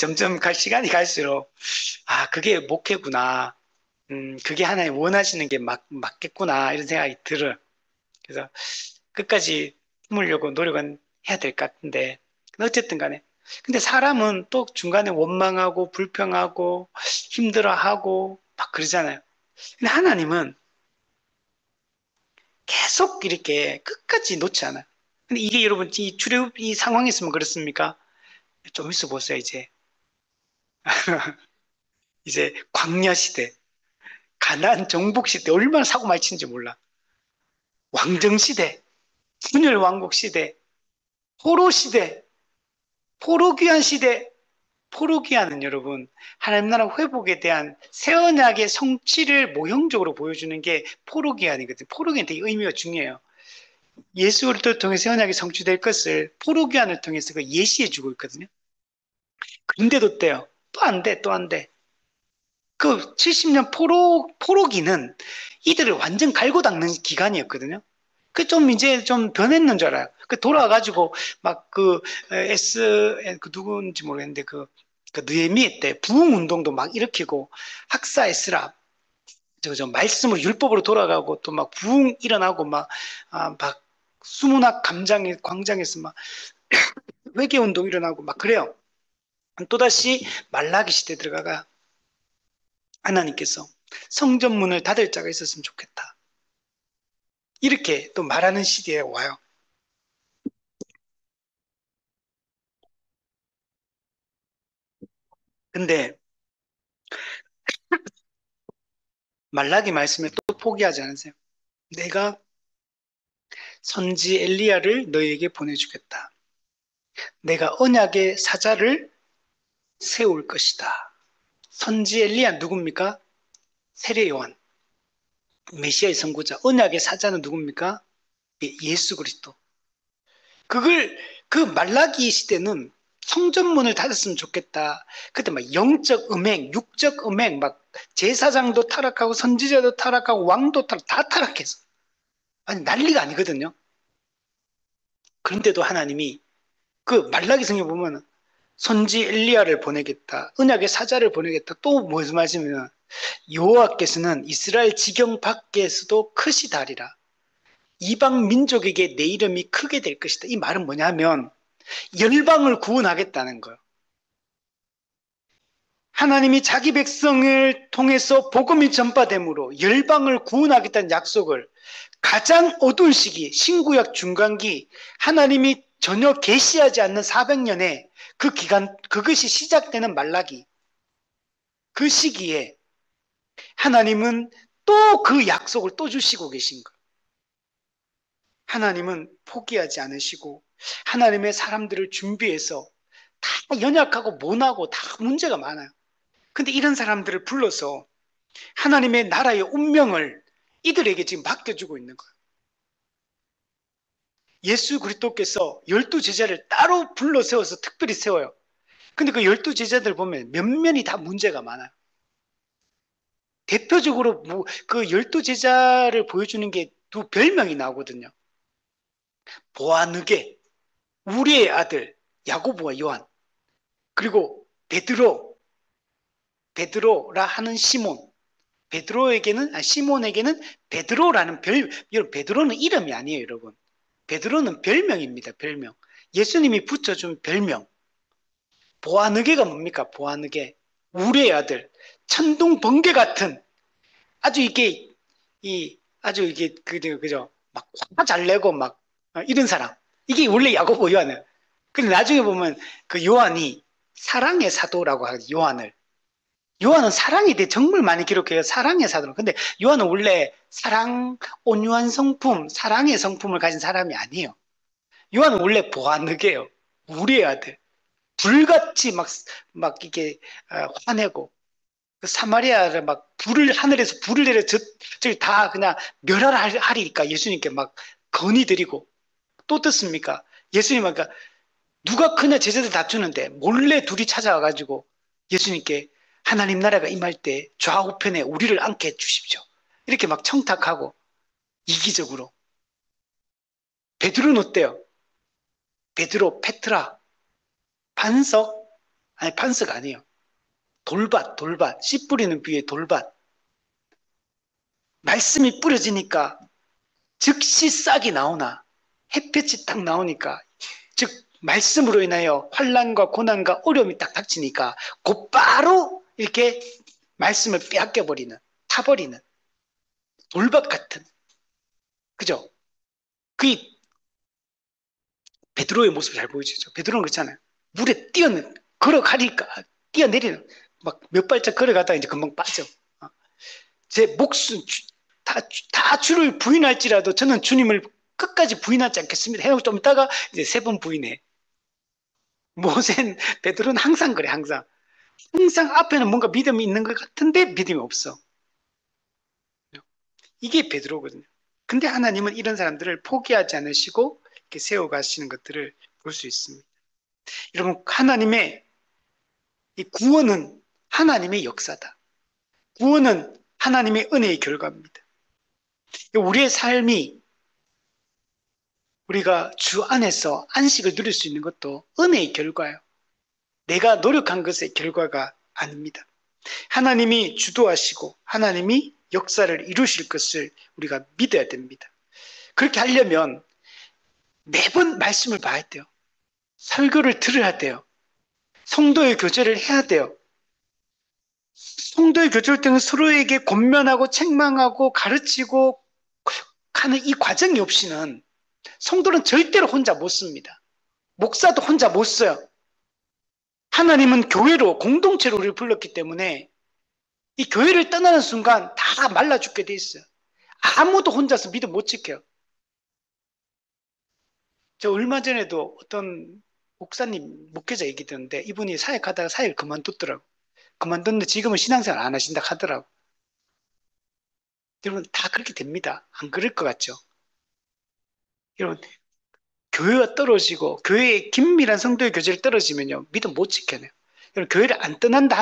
점점 시간이 갈수록, 그게 목회구나. 그게 하나님 원하시는 게 맞겠구나. 이런 생각이 들어요. 그래서 끝까지 품으려고 노력은 해야 될 것 같은데. 어쨌든 간에. 근데 사람은 또 중간에 원망하고 불평하고 힘들어하고 막 그러잖아요. 근데 하나님은 계속 이렇게 끝까지 놓지 않아요. 근데 이게 여러분 이 출애굽 이 상황이었으면 그렇습니까? 좀 있어 보세요 이제 이제 광야 시대, 가나안 정복 시대 얼마나 사고 많이 치는지 몰라. 왕정 시대, 분열 왕국 시대, 포로 시대, 포로 귀환 시대. 포로 귀환은 여러분 하나님 나라 회복에 대한 새 언약의 성취를 모형적으로 보여주는 게 포로 귀환이거든요. 포로 귀환 되게 의미가 중요해요. 예수를 통해서 새 언약이 성취될 것을 포로 귀환을 통해서 그 예시해 주고 있거든요. 근데도 떼요. 또 안 돼, 또 안 돼. 그 70년 포로기는 이들을 완전 갈고 닦는 기간이었거든요. 그 좀 이제 좀 변했는 줄 알아요. 그 돌아가지고 막 그 누구인지 모르겠는데 그 느헤미야 때 부흥 운동도 막 일으키고 학사 에스라 저 말씀으로 율법으로 돌아가고 또 막 부흥 일어나고 막 수문학 광장에서 막 회개 운동 일어나고 막 그래요. 또다시 말라기 시대 들어가가 하나님께서 성전문을 닫을 자가 있었으면 좋겠다. 이렇게 또 말하는 시대에 와요. 근데 말라기 말씀에 또 포기하지 않으세요. 내가 선지 엘리야를 너에게 보내주겠다. 내가 언약의 사자를 세울 것이다. 선지 엘리야 누굽니까? 세례 요한, 메시아의 선구자. 언약의 사자는 누굽니까? 예수 그리스도. 그걸 그 말라기 시대는 성전문을 닫았으면 좋겠다. 그때 막 영적 음행, 육적 음행, 막 제사장도 타락하고 선지자도 타락하고 왕도 다 타락해서 아니 난리가 아니거든요. 그런데도 하나님이 그 말라기 성경 보면 선지 엘리야를 보내겠다, 언약의 사자를 보내겠다. 또 무슨 말씀이냐면 여호와께서는 이스라엘 지경 밖에서도 크시다리라. 이방 민족에게 내 이름이 크게 될 것이다. 이 말은 뭐냐면 열방을 구원하겠다는 거예요. 하나님이 자기 백성을 통해서 복음이 전파됨으로 열방을 구원하겠다는 약속을 가장 어두운 시기, 신구약 중간기, 하나님이 전혀 계시하지 않는 400년의 그 기간, 그것이 시작되는 말라기, 그 시기에 하나님은 또 그 약속을 또 주시고 계신 거예요. 하나님은 포기하지 않으시고 하나님의 사람들을 준비해서 다 연약하고 모나고 다 문제가 많아요. 근데 이런 사람들을 불러서 하나님의 나라의 운명을 이들에게 지금 맡겨주고 있는 거예요. 예수 그리스도께서 12제자를 따로 불러 세워서 특별히 세워요. 근데 그 12제자들 보면 면면이 다 문제가 많아요. 대표적으로 그 12제자를 보여주는 게 두 별명이 나오거든요. 보아느게, 우리의 아들 야고보와 요한, 그리고 베드로라 하는 시몬. 시몬에게는 베드로라는 여러분, 베드로는 이름이 아니에요, 여러분. 베드로는 별명입니다, 별명. 예수님이 붙여준 별명. 보아느게가 뭡니까? 보아느게. 우리의 아들. 천둥 번개 같은 아주 이게 아주 이게 그죠? 막 화 잘 내고 막 이런 사람. 이게 원래 야고보 요한이에요. 근데 나중에 보면 그 요한이 사랑의 사도라고 하죠. 요한은 사랑에 대해 정말 많이 기록해요. 사랑의 사도. 근데 요한은 원래 사랑, 온유한 성품, 사랑의 성품을 가진 사람이 아니에요. 요한은 원래 보아느게요. 우리의 아들. 불같이 막 이게 화내고 그 사마리아를 막 하늘에서 불을 내려 저기 다 그냥 멸하리니까 예수님께 막 건의드리고 또 듣습니까? 예수님 그러니까 누가 크냐 제자들 다투는데 몰래 둘이 찾아와가지고 예수님께 하나님 나라가 임할 때 좌우편에 우리를 앉게 해주십시오. 이렇게 막 청탁하고 이기적으로. 베드로는 어때요? 베드로, 페트라, 반석? 아니 반석 아니에요. 돌밭, 씨 뿌리는 비에 돌밭. 말씀이 뿌려지니까 즉시 싹이 나오나 햇볕이 딱 나오니까 즉 말씀으로 인하여 환난과 고난과 어려움이 딱 닥치니까 곧바로 이렇게 말씀을 빼앗겨버리는 타버리는 돌밭 같은 그죠? 그 베드로의 모습을 잘 보여주죠. 베드로는 그렇잖아요. 물에 걸어가니까 뛰어내리는 막 몇 발짝 걸어가다가 이제 금방 빠져. 제 목숨 다 주를 부인할지라도 저는 주님을 끝까지 부인하지 않겠습니다. 해놓고 좀 있다가 이제 세 번 부인해. 모세는 베드로는 항상 그래 항상 앞에는 뭔가 믿음이 있는 것 같은데 믿음이 없어. 이게 베드로거든요. 근데 하나님은 이런 사람들을 포기하지 않으시고 이렇게 세워가시는 것들을 볼 수 있습니다. 여러분 하나님의 이 구원은 하나님의 역사다. 구원은 하나님의 은혜의 결과입니다. 우리의 삶이 우리가 주 안에서 안식을 누릴 수 있는 것도 은혜의 결과예요. 내가 노력한 것의 결과가 아닙니다. 하나님이 주도하시고 하나님이 역사를 이루실 것을 우리가 믿어야 됩니다. 그렇게 하려면 매번 말씀을 봐야 돼요. 설교를 들어야 돼요. 성도의 교제를 해야 돼요. 성도의 교제를 때는 서로에게 권면하고 책망하고 가르치고 하는 이 과정이 없이는 성도는 절대로 혼자 못 씁니다. 목사도 혼자 못 써요. 하나님은 교회로 공동체로 우리를 불렀기 때문에 이 교회를 떠나는 순간 다 말라 죽게 돼 있어요. 아무도 혼자서 믿음 못 지켜요. 저 얼마 전에도 어떤 목사님, 목회자 얘기 듣는데 이분이 사역하다가 사역을 그만뒀더라고. 그만뒀는데 지금은 신앙생활 안 하신다 하더라고. 여러분 다 그렇게 됩니다. 안 그럴 것 같죠? 여러분 교회가 떨어지고 교회의 긴밀한 성도의 교제를 떨어지면요 믿음 못 지켜내요. 여러분 교회를 안 떠난다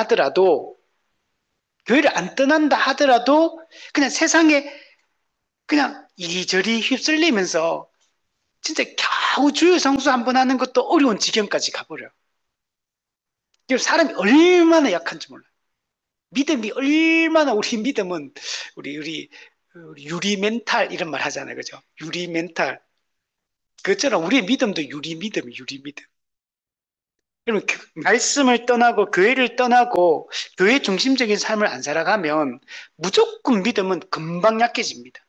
하더라도 그냥 세상에 그냥 이리저리 휩쓸리면서 진짜 겨우 주여 성수 한 번 하는 것도 어려운 지경까지 가버려요. 사람이 얼마나 약한지 몰라요. 믿음이 얼마나 우리 믿음은 우리 유리 멘탈 이런 말 하잖아요. 그죠? 유리 멘탈. 그것처럼 우리의 믿음도 유리 믿음. 여러분, 말씀을 떠나고 교회를 떠나고 교회 중심적인 삶을 안 살아가면 무조건 믿음은 금방 약해집니다.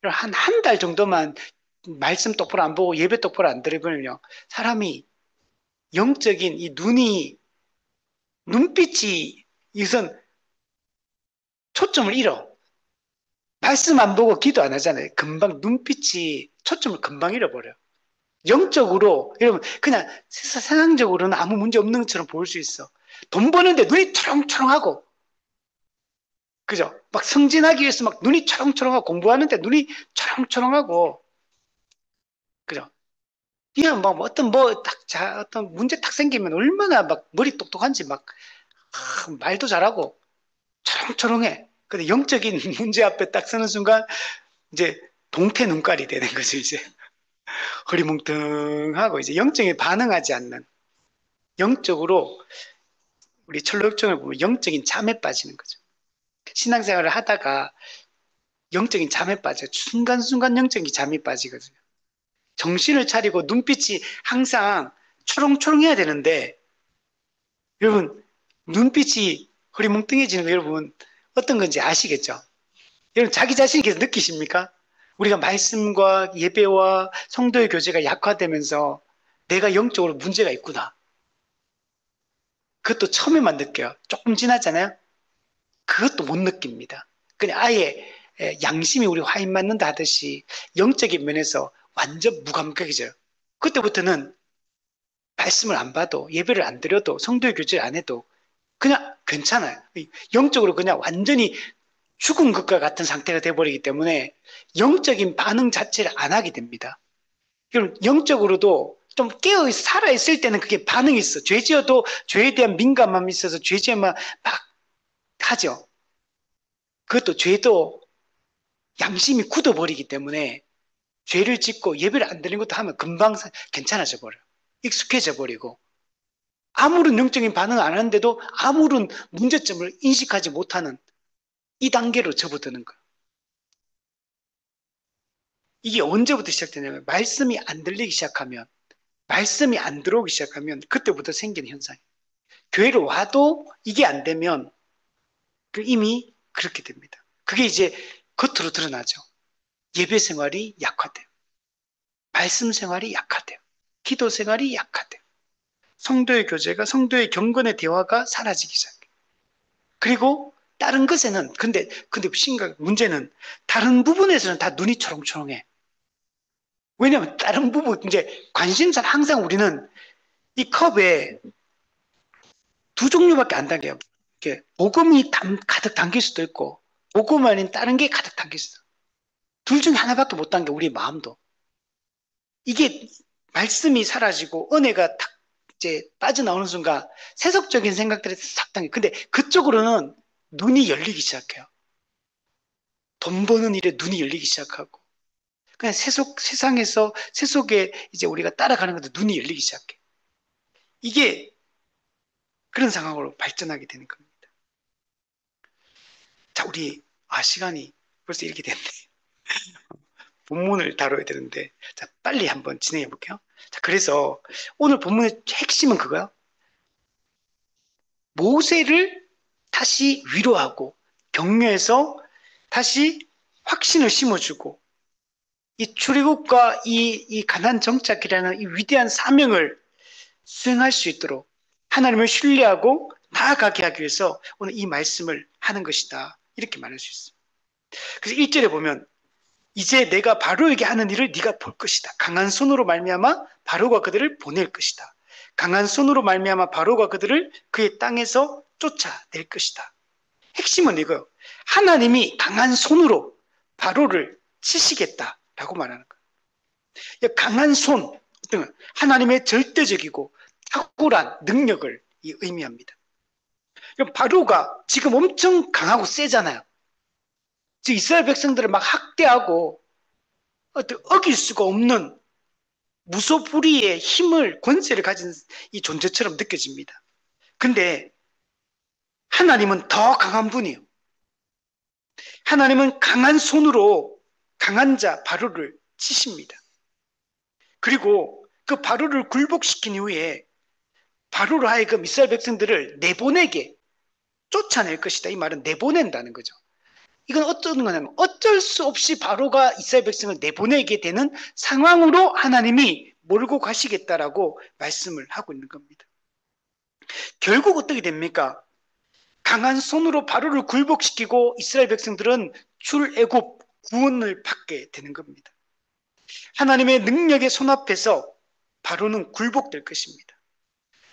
한 달 정도만 말씀 똑바로 안 보고 예배 똑바로 안 드리면요. 사람이 영적인 이 눈빛이 이선 초점을 잃어. 말씀 안 보고 기도 안 하잖아요. 금방 눈빛이 초점을 금방 잃어버려. 영적으로, 여러분, 그냥 세상적으로는 아무 문제 없는 것처럼 보일 수 있어. 돈 버는데 눈이 초롱초롱하고, 그죠? 막 승진하기 위해서 막 눈이 초롱초롱하고, 공부하는데 눈이 초롱초롱하고, 그죠? 그냥 뭐 어떤 문제 딱 생기면 얼마나 막 머리 똑똑한지 막, 말도 잘하고, 초롱초롱해. 근데 영적인 문제 앞에 딱 서는 순간, 이제 동태 눈깔이 되는 거죠, 이제. 흐리멍텅하고, 이제 영적인 반응하지 않는, 영적으로 우리 철로역정을 보면 영적인 잠에 빠지는 거죠. 신앙생활을 하다가 영적인 잠에 빠져 순간순간 영적인 잠이 빠지거든요. 정신을 차리고 눈빛이 항상 초롱초롱해야 되는데 여러분 눈빛이 흐리멍텅해지는 거 여러분 어떤 건지 아시겠죠? 여러분 자기 자신이 계속 느끼십니까? 우리가 말씀과 예배와 성도의 교제가 약화되면서 내가 영적으로 문제가 있구나. 그것도 처음에만 느껴요. 조금 지나잖아요. 그것도 못 느낍니다. 그냥 아예 양심이 우리 화인 맞는다 하듯이 영적인 면에서 완전 무감각해져요. 그때부터는 말씀을 안 봐도 예배를 안 드려도 성도의 교제를 안 해도 그냥 괜찮아요. 영적으로 그냥 완전히 죽은 것과 같은 상태가 돼버리기 때문에 영적인 반응 자체를 안 하게 됩니다. 그럼 영적으로도 좀 깨어 살아있을 때는 그게 반응이 있어. 죄 지어도 죄에 대한 민감함이 있어서 죄 지으면 막 하죠. 그것도 죄도 양심이 굳어버리기 때문에 죄를 짓고 예배를 안 드리는 것도 하면 금방 괜찮아져 버려요. 익숙해져 버리고 아무런 영적인 반응을 안 하는데도 아무런 문제점을 인식하지 못하는 이 단계로 접어드는 거예요. 이게 언제부터 시작되냐면 말씀이 안 들리기 시작하면 말씀이 안 들어오기 시작하면 그때부터 생기는 현상이에요. 교회를 와도 이게 안 되면 이미 그렇게 됩니다. 그게 이제 겉으로 드러나죠. 예배 생활이 약화돼요. 말씀 생활이 약화돼요. 기도 생활이 약화돼요. 성도의 교제가 성도의 경건의 대화가 사라지기 시작해요. 그리고 다른 것에는 근데 심각 문제는 다른 부분에서는 다 눈이 초롱초롱해. 왜냐하면 다른 부분 이제 관심사는 항상 우리는 이 컵에 두 종류밖에 안 담겨요. 이렇게 복음이 가득 담길 수도 있고 복음 아닌 다른 게 가득 담길 수도 있어. 둘 중에 하나밖에 못 담겨 우리 마음도. 이게 말씀이 사라지고 은혜가 탁 이제 빠져나오는 순간 세속적인 생각들이 싹 당겨. 근데 그쪽으로는 눈이 열리기 시작해요. 돈 버는 일에 눈이 열리기 시작하고. 그냥 세상에서 세속에 이제 우리가 따라가는 것도 눈이 열리기 시작해. 이게 그런 상황으로 발전하게 되는 겁니다. 자, 시간이 벌써 이렇게 됐네. 본문을 다뤄야 되는데, 자, 빨리 한번 진행해 볼게요. 자, 그래서 오늘 본문의 핵심은 그거야. 모세를 다시 위로하고 격려해서 다시 확신을 심어주고 이 출애굽과 이 가나안 정착이라는 이 위대한 사명을 수행할 수 있도록 하나님을 신뢰하고 나아가게 하기 위해서 오늘 이 말씀을 하는 것이다. 이렇게 말할 수 있습니다. 그래서 1절에 보면 이제 내가 바로에게 하는 일을 네가 볼 것이다. 강한 손으로 말미암아 바로가 그들을 보낼 것이다. 강한 손으로 말미암아 바로가 그들을 그의 땅에서 쫓아낼 것이다. 핵심은 이거예요. 하나님이 강한 손으로 바로를 치시겠다라고 말하는 거예요. 강한 손, 하나님의 절대적이고 탁월한 능력을 의미합니다. 바로가 지금 엄청 강하고 세잖아요. 즉 이스라엘 백성들을 막 학대하고 어길 수가 없는 무소불위의 힘을 권세를 가진 이 존재처럼 느껴집니다. 근데 하나님은 더 강한 분이에요. 하나님은 강한 손으로 강한 자 바로를 치십니다. 그리고 그 바로를 굴복시킨 이후에 바로로 하여금 이스라엘 백성들을 내보내게 쫓아낼 것이다. 이 말은 내보낸다는 거죠. 이건 어떤 거냐면 어쩔 수 없이 바로가 이스라엘 백성을 내보내게 되는 상황으로 하나님이 몰고 가시겠다라고 말씀을 하고 있는 겁니다. 결국 어떻게 됩니까? 강한 손으로 바로를 굴복시키고 이스라엘 백성들은 출애굽 구원을 받게 되는 겁니다. 하나님의 능력의 손 앞에서 바로는 굴복될 것입니다.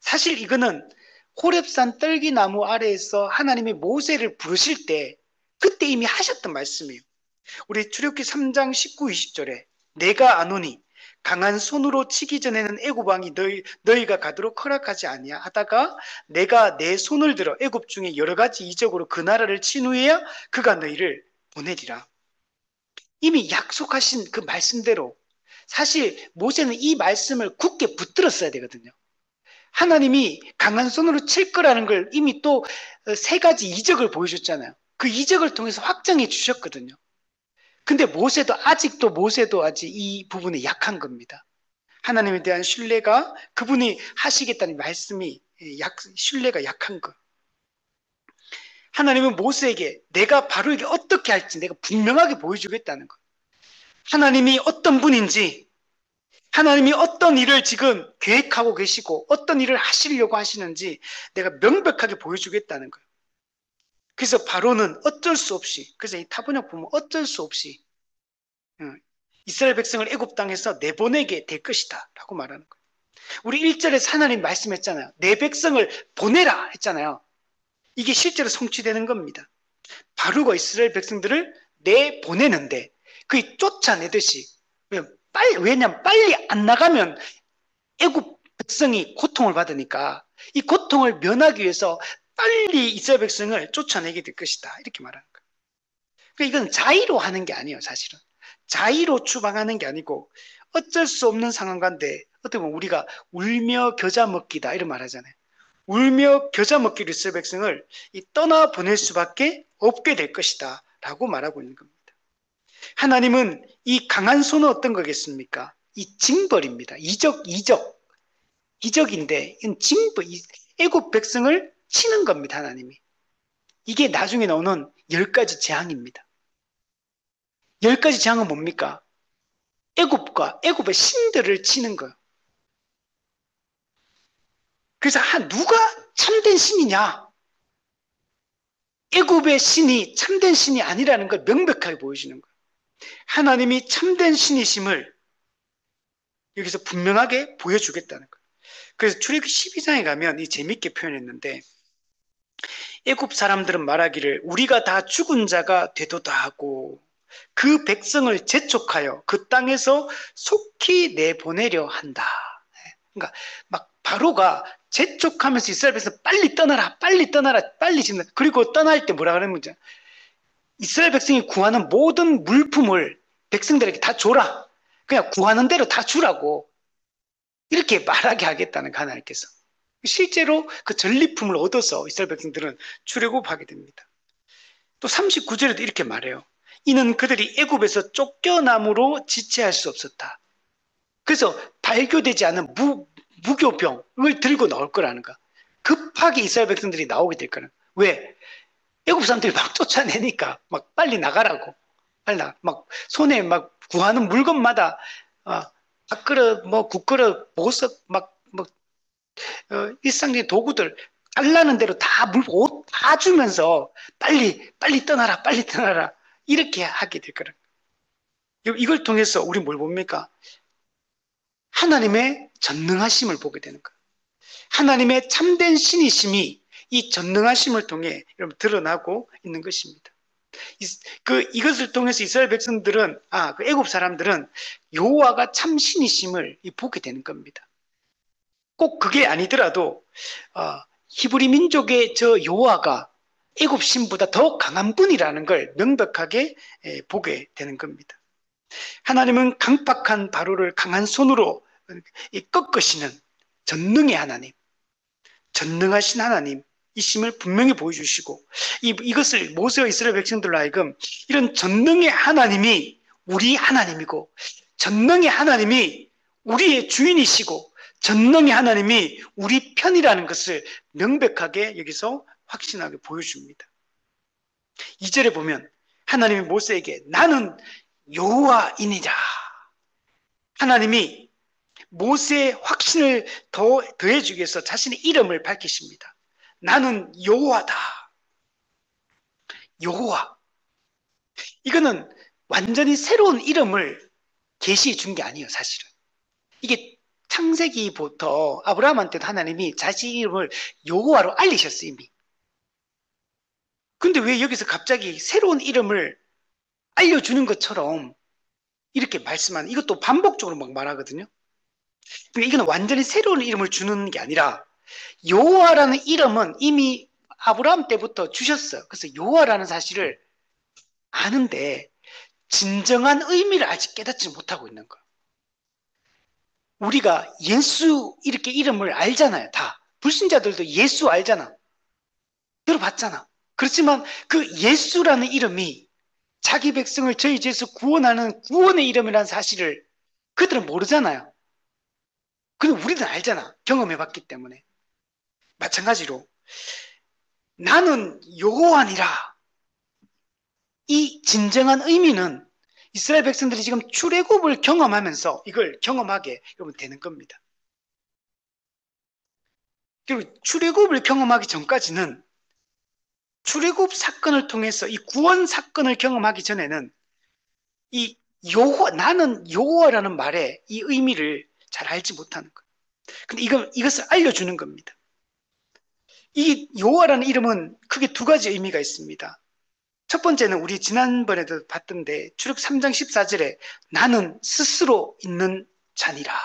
사실 이거는 호렙산 떨기나무 아래에서 하나님이 모세를 부르실 때 그때 이미 하셨던 말씀이에요. 우리 출애굽기 3장 19, 20절에 내가 아노니 강한 손으로 치기 전에는 애굽 왕이 너희가 가도록 허락하지 아니야 하다가 내가 내 손을 들어 애굽 중에 여러 가지 이적으로 그 나라를 친 후에야 그가 너희를 보내리라. 이미 약속하신 그 말씀대로 사실 모세는 이 말씀을 굳게 붙들었어야 되거든요. 하나님이 강한 손으로 칠 거라는 걸 이미 또 세 가지 이적을 보여줬잖아요. 그 이적을 통해서 확정해 주셨거든요. 근데 모세도 아직 이 부분에 약한 겁니다. 하나님에 대한 신뢰가 그분이 하시겠다는 말씀이 신뢰가 약한 거. 하나님은 모세에게 내가 바로에게 어떻게 할지 내가 분명하게 보여주겠다는 거. 하나님이 어떤 분인지 하나님이 어떤 일을 지금 계획하고 계시고 어떤 일을 하시려고 하시는지 내가 명백하게 보여주겠다는 거예요. 그래서 바로는 어쩔 수 없이 그래서 이 타번역 보면 어쩔 수 없이 이스라엘 백성을 애굽 땅에서 내보내게 될 것이다 라고 말하는 거예요. 우리 1절에서 하나님 말씀했잖아요. 내 백성을 보내라 했잖아요. 이게 실제로 성취되는 겁니다. 바로가 이스라엘 백성들을 내보내는데 그게 쫓아내듯이 왜냐면 빨리 안 나가면 애굽 백성이 고통을 받으니까 이 고통을 면하기 위해서 빨리 이스라엘 백성을 쫓아내게 될 것이다 이렇게 말하는 거예요. 그러니까 이건 자의로 하는 게 아니에요. 사실은 자의로 추방하는 게 아니고 어쩔 수 없는 상황 가운데 어떻게 보면 우리가 울며 겨자 먹기다 이런 말 하잖아요. 울며 겨자 먹기로 이스라엘 백성을 떠나 보낼 수밖에 없게 될 것이다 라고 말하고 있는 겁니다. 하나님은 이 강한 손은 어떤 거겠습니까? 이 징벌입니다. 이적인데 이건 징벌, 애굽 백성을 치는 겁니다. 하나님이. 이게 나중에 나오는 10가지 재앙입니다. 10가지 재앙은 뭡니까? 애굽의 신들을 치는 거예요. 그래서 누가 참된 신이냐? 애굽의 신이 참된 신이 아니라는 걸 명백하게 보여주는 거예요. 하나님이 참된 신이심을 여기서 분명하게 보여주겠다는 거예요. 그래서 출애굽기 12장에 가면 이 재밌게 표현했는데 애굽 사람들은 말하기를 우리가 다 죽은 자가 되도다 하고 그 백성을 재촉하여 그 땅에서 속히 내보내려 한다. 그러니까 막 바로가 재촉하면서 이스라엘 백성 빨리 떠나라 빨리 지금 그리고 떠날 때 뭐라 그러는 거죠? 이스라엘 백성이 구하는 모든 물품을 백성들에게 다 줘라. 그냥 구하는 대로 다 주라고 이렇게 말하게 하겠다는 하나님께서. 실제로 그 전리품을 얻어서 이스라엘 백성들은 출애굽하게 됩니다. 또 39절에도 이렇게 말해요. 이는 그들이 애굽에서 쫓겨남으로 지체할 수 없었다. 그래서 발교되지 않은 무교병을 들고 나올 거라는 거. 급하게 이스라엘 백성들이 나오게 될 거는. 왜? 애굽 사람들이 막 쫓아내니까 막 빨리 나가라고. 막 손에 막 구하는 물건마다 밥그릇, 국그릇, 보석, 일상적인 도구들 달라는 대로 옷 다 주면서 빨리 떠나라 이렇게 하게 될 거라. 이걸 통해서 우리 뭘 봅니까? 하나님의 전능하심을 보게 되는 거예요. 하나님의 참된 신이심이 이 전능하심을 통해 여러분 드러나고 있는 것입니다. 이것을 통해서 이스라엘 백성들은 그 애굽 사람들은 여호와가 참 신이심을 보게 되는 겁니다. 꼭 그게 아니더라도 히브리 민족의 저 여호와가 애굽 신보다 더 강한 분이라는 걸 명백하게 보게 되는 겁니다. 하나님은 강팍한 바로를 강한 손으로 꺾으시는 전능의 하나님, 전능하신 하나님 이심을 분명히 보여주시고 이것을 모세와 이스라엘 백성들로 하여금 이런 전능의 하나님이 우리 하나님이고 전능의 하나님이 우리의 주인이시고 전능의 하나님이 우리 편이라는 것을 명백하게 여기서 확신하게 보여줍니다. 2절에 보면 하나님이 모세에게 나는 여호와이니라. 하나님이 모세의 확신을 더해주기 위해서 자신의 이름을 밝히십니다. 나는 여호와다. 여호와. 이거는 완전히 새로운 이름을 계시해 준 게 아니에요, 사실은. 이게 창세기부터 아브라함한테도 하나님이 자신 이름을 여호와로 알리셨어요, 이미. 근데 왜 여기서 갑자기 새로운 이름을 알려주는 것처럼 이렇게 말씀하는, 이것도 반복적으로 막 말하거든요. 그러니까 이건 완전히 새로운 이름을 주는 게 아니라 여호와라는 이름은 이미 아브라함 때부터 주셨어요. 그래서 여호와라는 사실을 아는데 진정한 의미를 아직 깨닫지 못하고 있는 거예요. 우리가 예수 이렇게 이름을 알잖아요. 다. 불신자들도 예수 알잖아. 들어봤잖아. 그렇지만 그 예수라는 이름이 자기 백성을 저희 죄에서 구원하는 구원의 이름이라는 사실을 그들은 모르잖아요. 근데 우리는 알잖아. 경험해봤기 때문에. 마찬가지로 나는 여호와니라. 이 진정한 의미는 이스라엘 백성들이 지금 출애굽을 경험하면서 이걸 경험하게 여러분 되는 겁니다. 그리고 출애굽을 경험하기 전까지는 출애굽 사건을 통해서 이 구원 사건을 경험하기 전에는 이 나는 여호와라는 말의 이 의미를 잘 알지 못하는 거예요. 근데 이것을 알려주는 겁니다. 이 여호와라는 이름은 크게 두 가지 의미가 있습니다. 첫 번째는 우리 지난번에도 봤던데 출애굽 3장 14절에 나는 스스로 있는 자니라.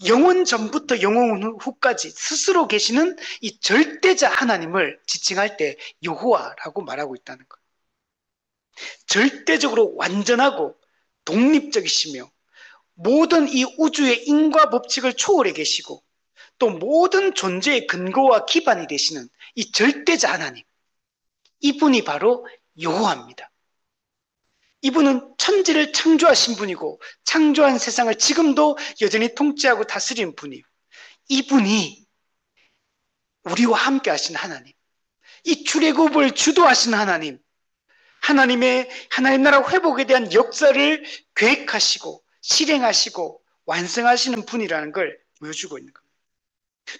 영원 전부터 영원 후까지 스스로 계시는 이 절대자 하나님을 지칭할 때 여호와라고 말하고 있다는 거예요. 절대적으로 완전하고 독립적이시며 모든 이 우주의 인과 법칙을 초월해 계시고 또 모든 존재의 근거와 기반이 되시는 이 절대자 하나님, 이분이 바로 여호와입니다. 이분은 천지를 창조하신 분이고 창조한 세상을 지금도 여전히 통치하고 다스리는 분이에요. 이분이 우리와 함께 하신 하나님, 이 출애굽을 주도하신 하나님, 하나님 나라 회복에 대한 역사를 계획하시고 실행하시고 완성하시는 분이라는 걸 보여주고 있는 겁니다.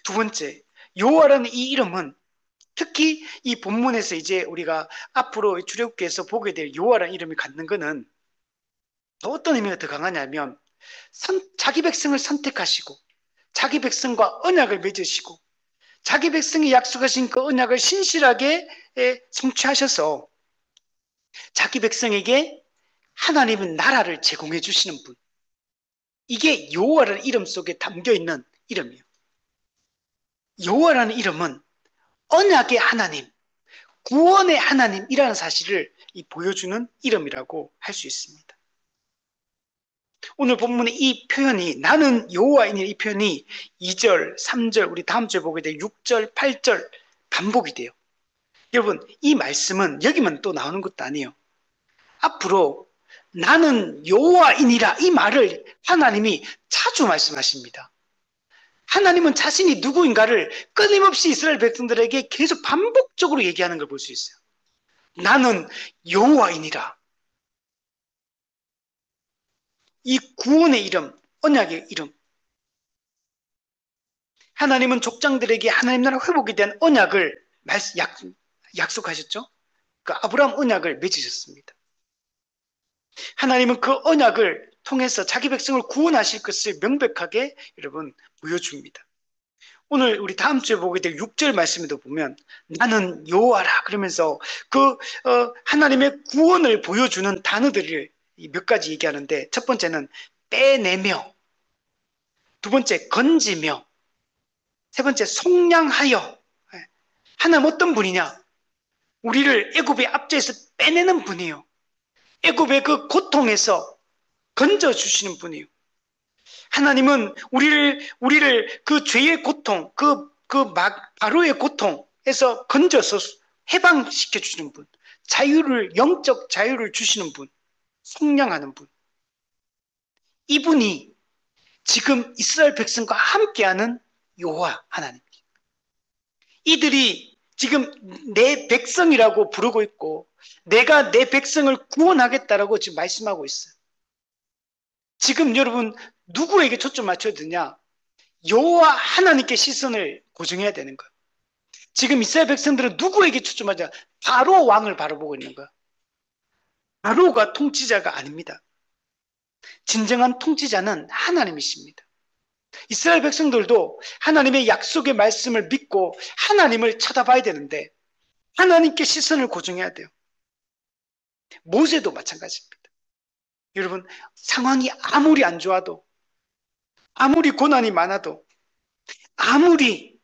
두 번째, 여호와라는 이 이름은 특히 이 본문에서 이제 우리가 앞으로 출애굽기에서 보게 될 여호와라는 이름이 갖는 것은 어떤 의미가 더 강하냐면 자기 백성을 선택하시고 자기 백성과 언약을 맺으시고 자기 백성이 약속하신 그 언약을 신실하게 성취하셔서 자기 백성에게 하나님은 나라를 제공해 주시는 분. 이게 여호와라는 이름 속에 담겨 있는 이름이에요. 여호와라는 이름은 언약의 하나님, 구원의 하나님이라는 사실을 보여주는 이름이라고 할 수 있습니다. 오늘 본문의 이 표현이 나는 여호와이니 이 표현이 2절, 3절, 우리 다음 주에 보게 될 6절, 8절 반복이 돼요. 여러분, 이 말씀은 여기만 또 나오는 것도 아니에요. 앞으로 나는 여호와이니라 이 말을 하나님이 자주 말씀하십니다. 하나님은 자신이 누구인가를 끊임없이 이스라엘 백성들에게 계속 반복적으로 얘기하는 걸 볼 수 있어요. 나는 여호와이니라. 이 구원의 이름, 언약의 이름. 하나님은 족장들에게 하나님 나라 회복에 대한 언약을 약속하셨죠. 그 아브라함 언약을 맺으셨습니다. 하나님은 그 언약을 통해서 자기 백성을 구원하실 것을 명백하게 여러분 보여줍니다. 오늘 우리 다음 주에 보게 될 6절 말씀에도 보면 나는 여호와라 그러면서 하나님의 구원을 보여주는 단어들을 몇 가지 얘기하는데 첫 번째는 빼내며, 두 번째 건지며, 세 번째 속량하여. 하나님 어떤 분이냐? 우리를 애굽의 압제에서 빼내는 분이에요. 애굽의 그 고통에서 건져주시는 분이에요. 하나님은 우리를 그 죄의 고통, 바로의 고통에서 건져서 해방시켜 주시는 분, 영적 자유를 주시는 분, 속량하는 분. 이분이 지금 이스라엘 백성과 함께하는 여호와 하나님입니다. 이들이 지금 내 백성이라고 부르고 있고 내가 내 백성을 구원하겠다라고 지금 말씀하고 있어요. 지금 여러분 누구에게 초점 맞춰야 되냐? 여호와 하나님께 시선을 고정해야 되는 거예요. 지금 이스라엘 백성들은 누구에게 초점하자? 바로 왕을 바라보고 있는 거예요. 바로가 통치자가 아닙니다. 진정한 통치자는 하나님이십니다. 이스라엘 백성들도 하나님의 약속의 말씀을 믿고 하나님을 쳐다봐야 되는데 하나님께 시선을 고정해야 돼요. 모세도 마찬가지입니다. 여러분, 상황이 아무리 안 좋아도, 아무리 고난이 많아도, 아무리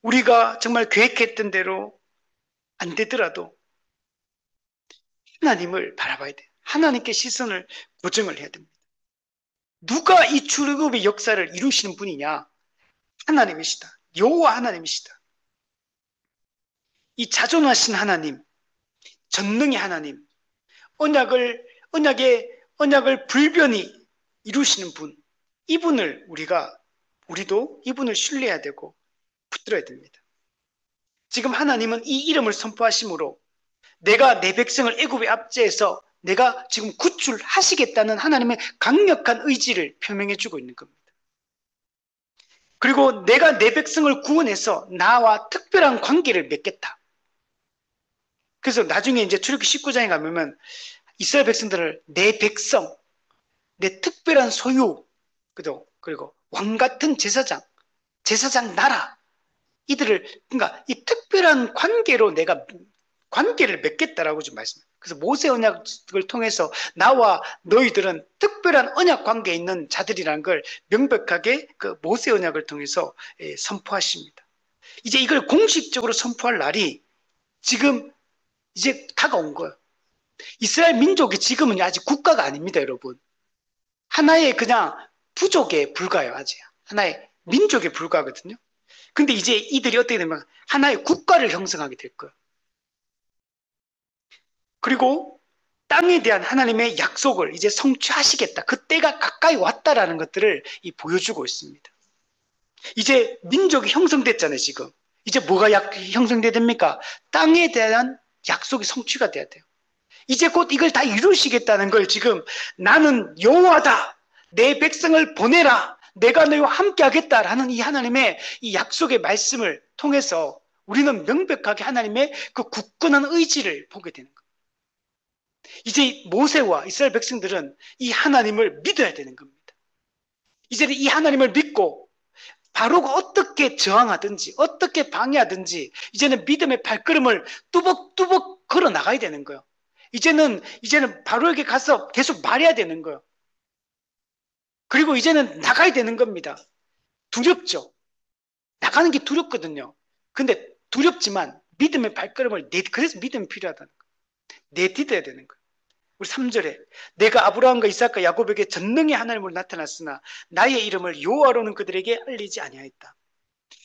우리가 정말 계획했던 대로 안 되더라도 하나님을 바라봐야 돼요. 하나님께 시선을 고정을 해야 됩니다. 누가 이 출애굽의 역사를 이루시는 분이냐? 하나님이시다. 여호와 하나님이시다. 이 자존하신 하나님, 전능의 하나님, 언약을 불변히 이루시는 분, 우리도 이분을 신뢰해야 되고 붙들어야 됩니다. 지금 하나님은 이 이름을 선포하심으로 내가 내 백성을 애굽의 압제에서 내가 지금 구출하시겠다는 하나님의 강력한 의지를 표명해 주고 있는 겁니다. 그리고 내가 내 백성을 구원해서 나와 특별한 관계를 맺겠다. 그래서 나중에 이제 출애굽기 19장에 가면 이스라엘 백성들을 내 백성, 내 특별한 소유, 그리고 왕 같은 제사장 나라, 그러니까 이 특별한 관계로 내가 관계를 맺겠다라고 좀 말씀해요. 그래서 모세 언약을 통해서 나와 너희들은 특별한 언약 관계에 있는 자들이라는 걸 명백하게 그 모세 언약을 통해서 선포하십니다. 이제 이걸 공식적으로 선포할 날이 지금 이제 다가온 거예요. 이스라엘 민족이 지금은 아직 국가가 아닙니다, 여러분. 하나의 그냥 부족에 불과해요, 아직. 하나의 민족에 불과하거든요. 근데 이제 이들이 어떻게 되면 하나의 국가를 형성하게 될 거예요. 그리고 땅에 대한 하나님의 약속을 이제 성취하시겠다. 그때가 가까이 왔다라는 것들을 보여주고 있습니다. 이제 민족이 형성됐잖아요, 지금. 이제 뭐가 형성돼야 됩니까? 땅에 대한 약속이 성취가 돼야 돼요. 이제 곧 이걸 다 이루시겠다는 걸 지금 나는 여호와다. 내 백성을 보내라. 내가 너희와 함께 하겠다라는 이 하나님의 이 약속의 말씀을 통해서 우리는 명백하게 하나님의 그 굳건한 의지를 보게 되는 거예요. 이제 모세와 이스라엘 백성들은 이 하나님을 믿어야 되는 겁니다. 이제는 이 하나님을 믿고 바로가 어떻게 저항하든지 어떻게 방해하든지 이제는 믿음의 발걸음을 뚜벅뚜벅 걸어 나가야 되는 거예요. 이제는 바로에게 가서 계속 말해야 되는 거예요. 그리고 이제는 나가야 되는 겁니다. 두렵죠. 나가는 게 두렵거든요. 근데 두렵지만 믿음의 발걸음을 그래서 믿음이 필요하다는 거예요. 내딛어야 되는 거예요. 우리 3절에 내가 아브라함과 이삭과 야곱에게 전능의 하나님으로 나타났으나 나의 이름을 여호와로는 그들에게 알리지 아니하였다.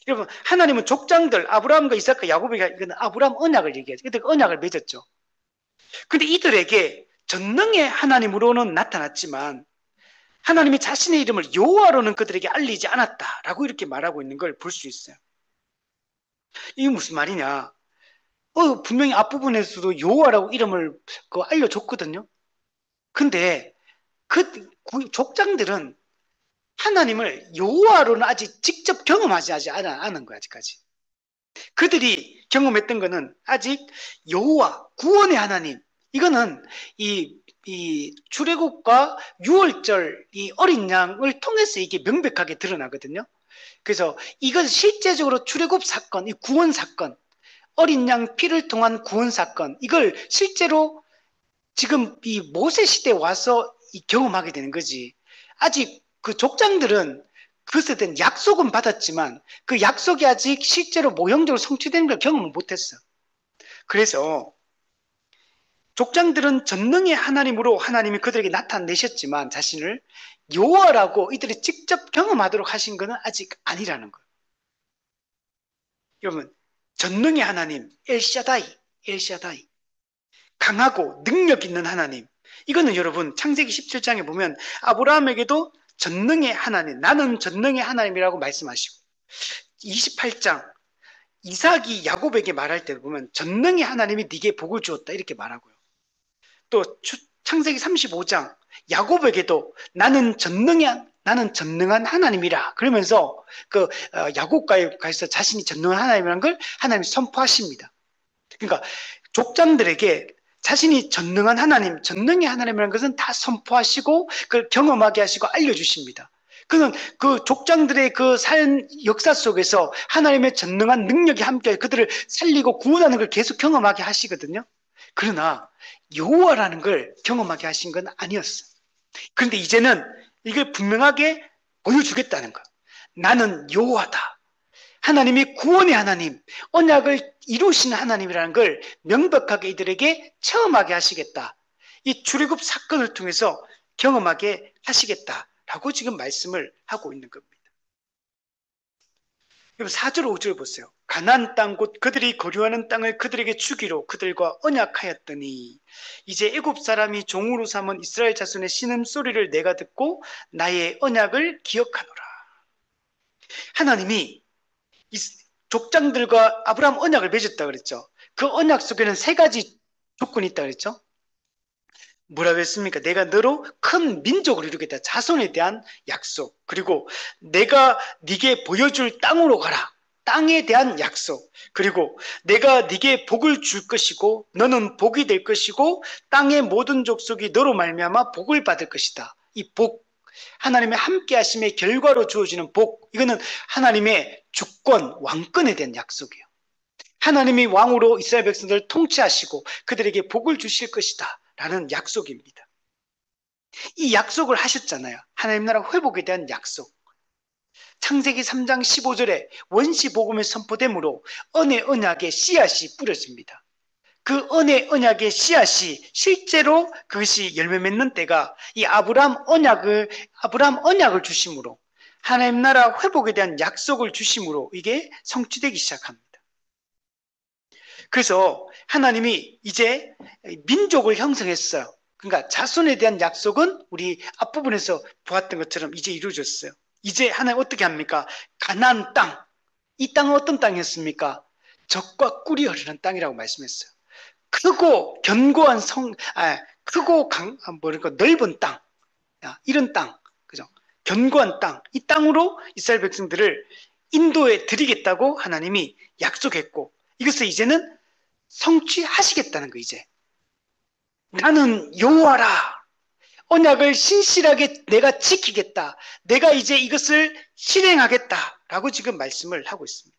여러분, 하나님은 족장들 아브라함과 이삭과 야곱에게, 이거는 아브라함 언약을 얘기하죠. 이들 언약을 맺었죠. 근데 이들에게 전능의 하나님으로는 나타났지만 하나님이 자신의 이름을 여호와로는 그들에게 알리지 않았다라고 이렇게 말하고 있는 걸 볼 수 있어요. 이게 무슨 말이냐? 분명히 앞부분에서도 여호와라고 이름을 알려줬거든요. 근데 그 족장들은 하나님을 여호와로는 아직 직접 경험하지 않은 거야, 아직까지. 그들이 경험했던 거는 아직 여호와 구원의 하나님. 이거는 이 출애굽과 유월절 이 어린 양을 통해서 이게 명백하게 드러나거든요. 그래서 이건 실제적으로 출애굽 사건, 이 구원 사건, 어린 양 피를 통한 구원 사건, 이걸 실제로 지금 이 모세 시대에 와서 경험하게 되는 거지. 아직 그 족장들은 그것에 대한 약속은 받았지만 그 약속이 아직 실제로 모형적으로 성취되는 걸 경험을 못했어. 그래서 족장들은 전능의 하나님으로 하나님이 그들에게 나타내셨지만 자신을 여호와라고 이들이 직접 경험하도록 하신 것은 아직 아니라는 거예요. 여러분, 전능의 하나님 엘샤다이 강하고 능력 있는 하나님, 이거는 여러분 창세기 17장에 보면 아브라함에게도 전능의 하나님, 나는 전능의 하나님이라고 말씀하시고 28장 이삭이 야곱에게 말할 때 보면 전능의 하나님이 네게 복을 주었다 이렇게 말하고요. 또 창세기 35장 야곱에게도 나는 전능한 하나님이라 그러면서 야곱과에 가서 자신이 전능한 하나님이라는 걸 하나님이 선포하십니다. 그러니까 족장들에게 자신이 전능한 하나님, 전능의 하나님이라는 것은 다 선포하시고 그걸 경험하게 하시고 알려주십니다. 그는 그 족장들의 그 삶 역사 속에서 하나님의 전능한 능력이 함께 그들을 살리고 구원하는 걸 계속 경험하게 하시거든요. 그러나 여호와라는 걸 경험하게 하신 건 아니었어요. 그런데 이제는 이걸 분명하게 보여주겠다는 거. 나는 여호와다. 하나님이 구원의 하나님, 언약을 이루시는 하나님이라는 걸 명백하게 이들에게 체험하게 하시겠다. 이 출애굽 사건을 통해서 경험하게 하시겠다라고 지금 말씀을 하고 있는 겁니다. 여러분 4절 5절 보세요. 가나안 땅 곧 그들이 거류하는 땅을 그들에게 주기로 그들과 언약하였더니 이제 애굽 사람이 종으로 삼은 이스라엘 자손의 신음소리를 내가 듣고 나의 언약을 기억하노라. 하나님이 족장들과 아브라함 언약을 맺었다 그랬죠. 그 언약 속에는 3가지 조건이 있다 그랬죠. 뭐라고 했습니까? 내가 너로 큰 민족을 이루겠다. 자손에 대한 약속. 그리고 내가 네게 보여줄 땅으로 가라. 땅에 대한 약속. 그리고 내가 네게 복을 줄 것이고 너는 복이 될 것이고 땅의 모든 족속이 너로 말미암아 복을 받을 것이다. 이 복, 하나님의 함께 하심의 결과로 주어지는 복, 이거는 하나님의 주권, 왕권에 대한 약속이에요. 하나님이 왕으로 이스라엘 백성들을 통치하시고 그들에게 복을 주실 것이다 라는 약속입니다. 이 약속을 하셨잖아요. 하나님 나라 회복에 대한 약속. 창세기 3장 15절에 원시 복음의 선포됨으로 은혜 언약의 씨앗이 뿌려집니다. 그 은혜 언약의 씨앗이 실제로 그것이 열매 맺는 때가 이 아브라함 언약을 주심으로 하나님 나라 회복에 대한 약속을 주심으로 이게 성취되기 시작합니다. 그래서 하나님이 이제 민족을 형성했어요. 그러니까 자손에 대한 약속은 우리 앞부분에서 보았던 것처럼 이제 이루어졌어요. 이제 하나님 어떻게 합니까? 가나안 땅. 이 땅은 어떤 땅이었습니까? 젖과 꿀이 흐르는 땅이라고 말씀했어요. 크고 견고한 넓은 땅. 이런 땅. 그죠? 견고한 땅. 이 땅으로 이스라엘 백성들을 인도에 드리겠다고 하나님이 약속했고 이것을 이제는 성취하시겠다는 거 이제. 나는 여호와라. 언약을 신실하게 내가 지키겠다. 내가 이제 이것을 실행하겠다라고 지금 말씀을 하고 있습니다.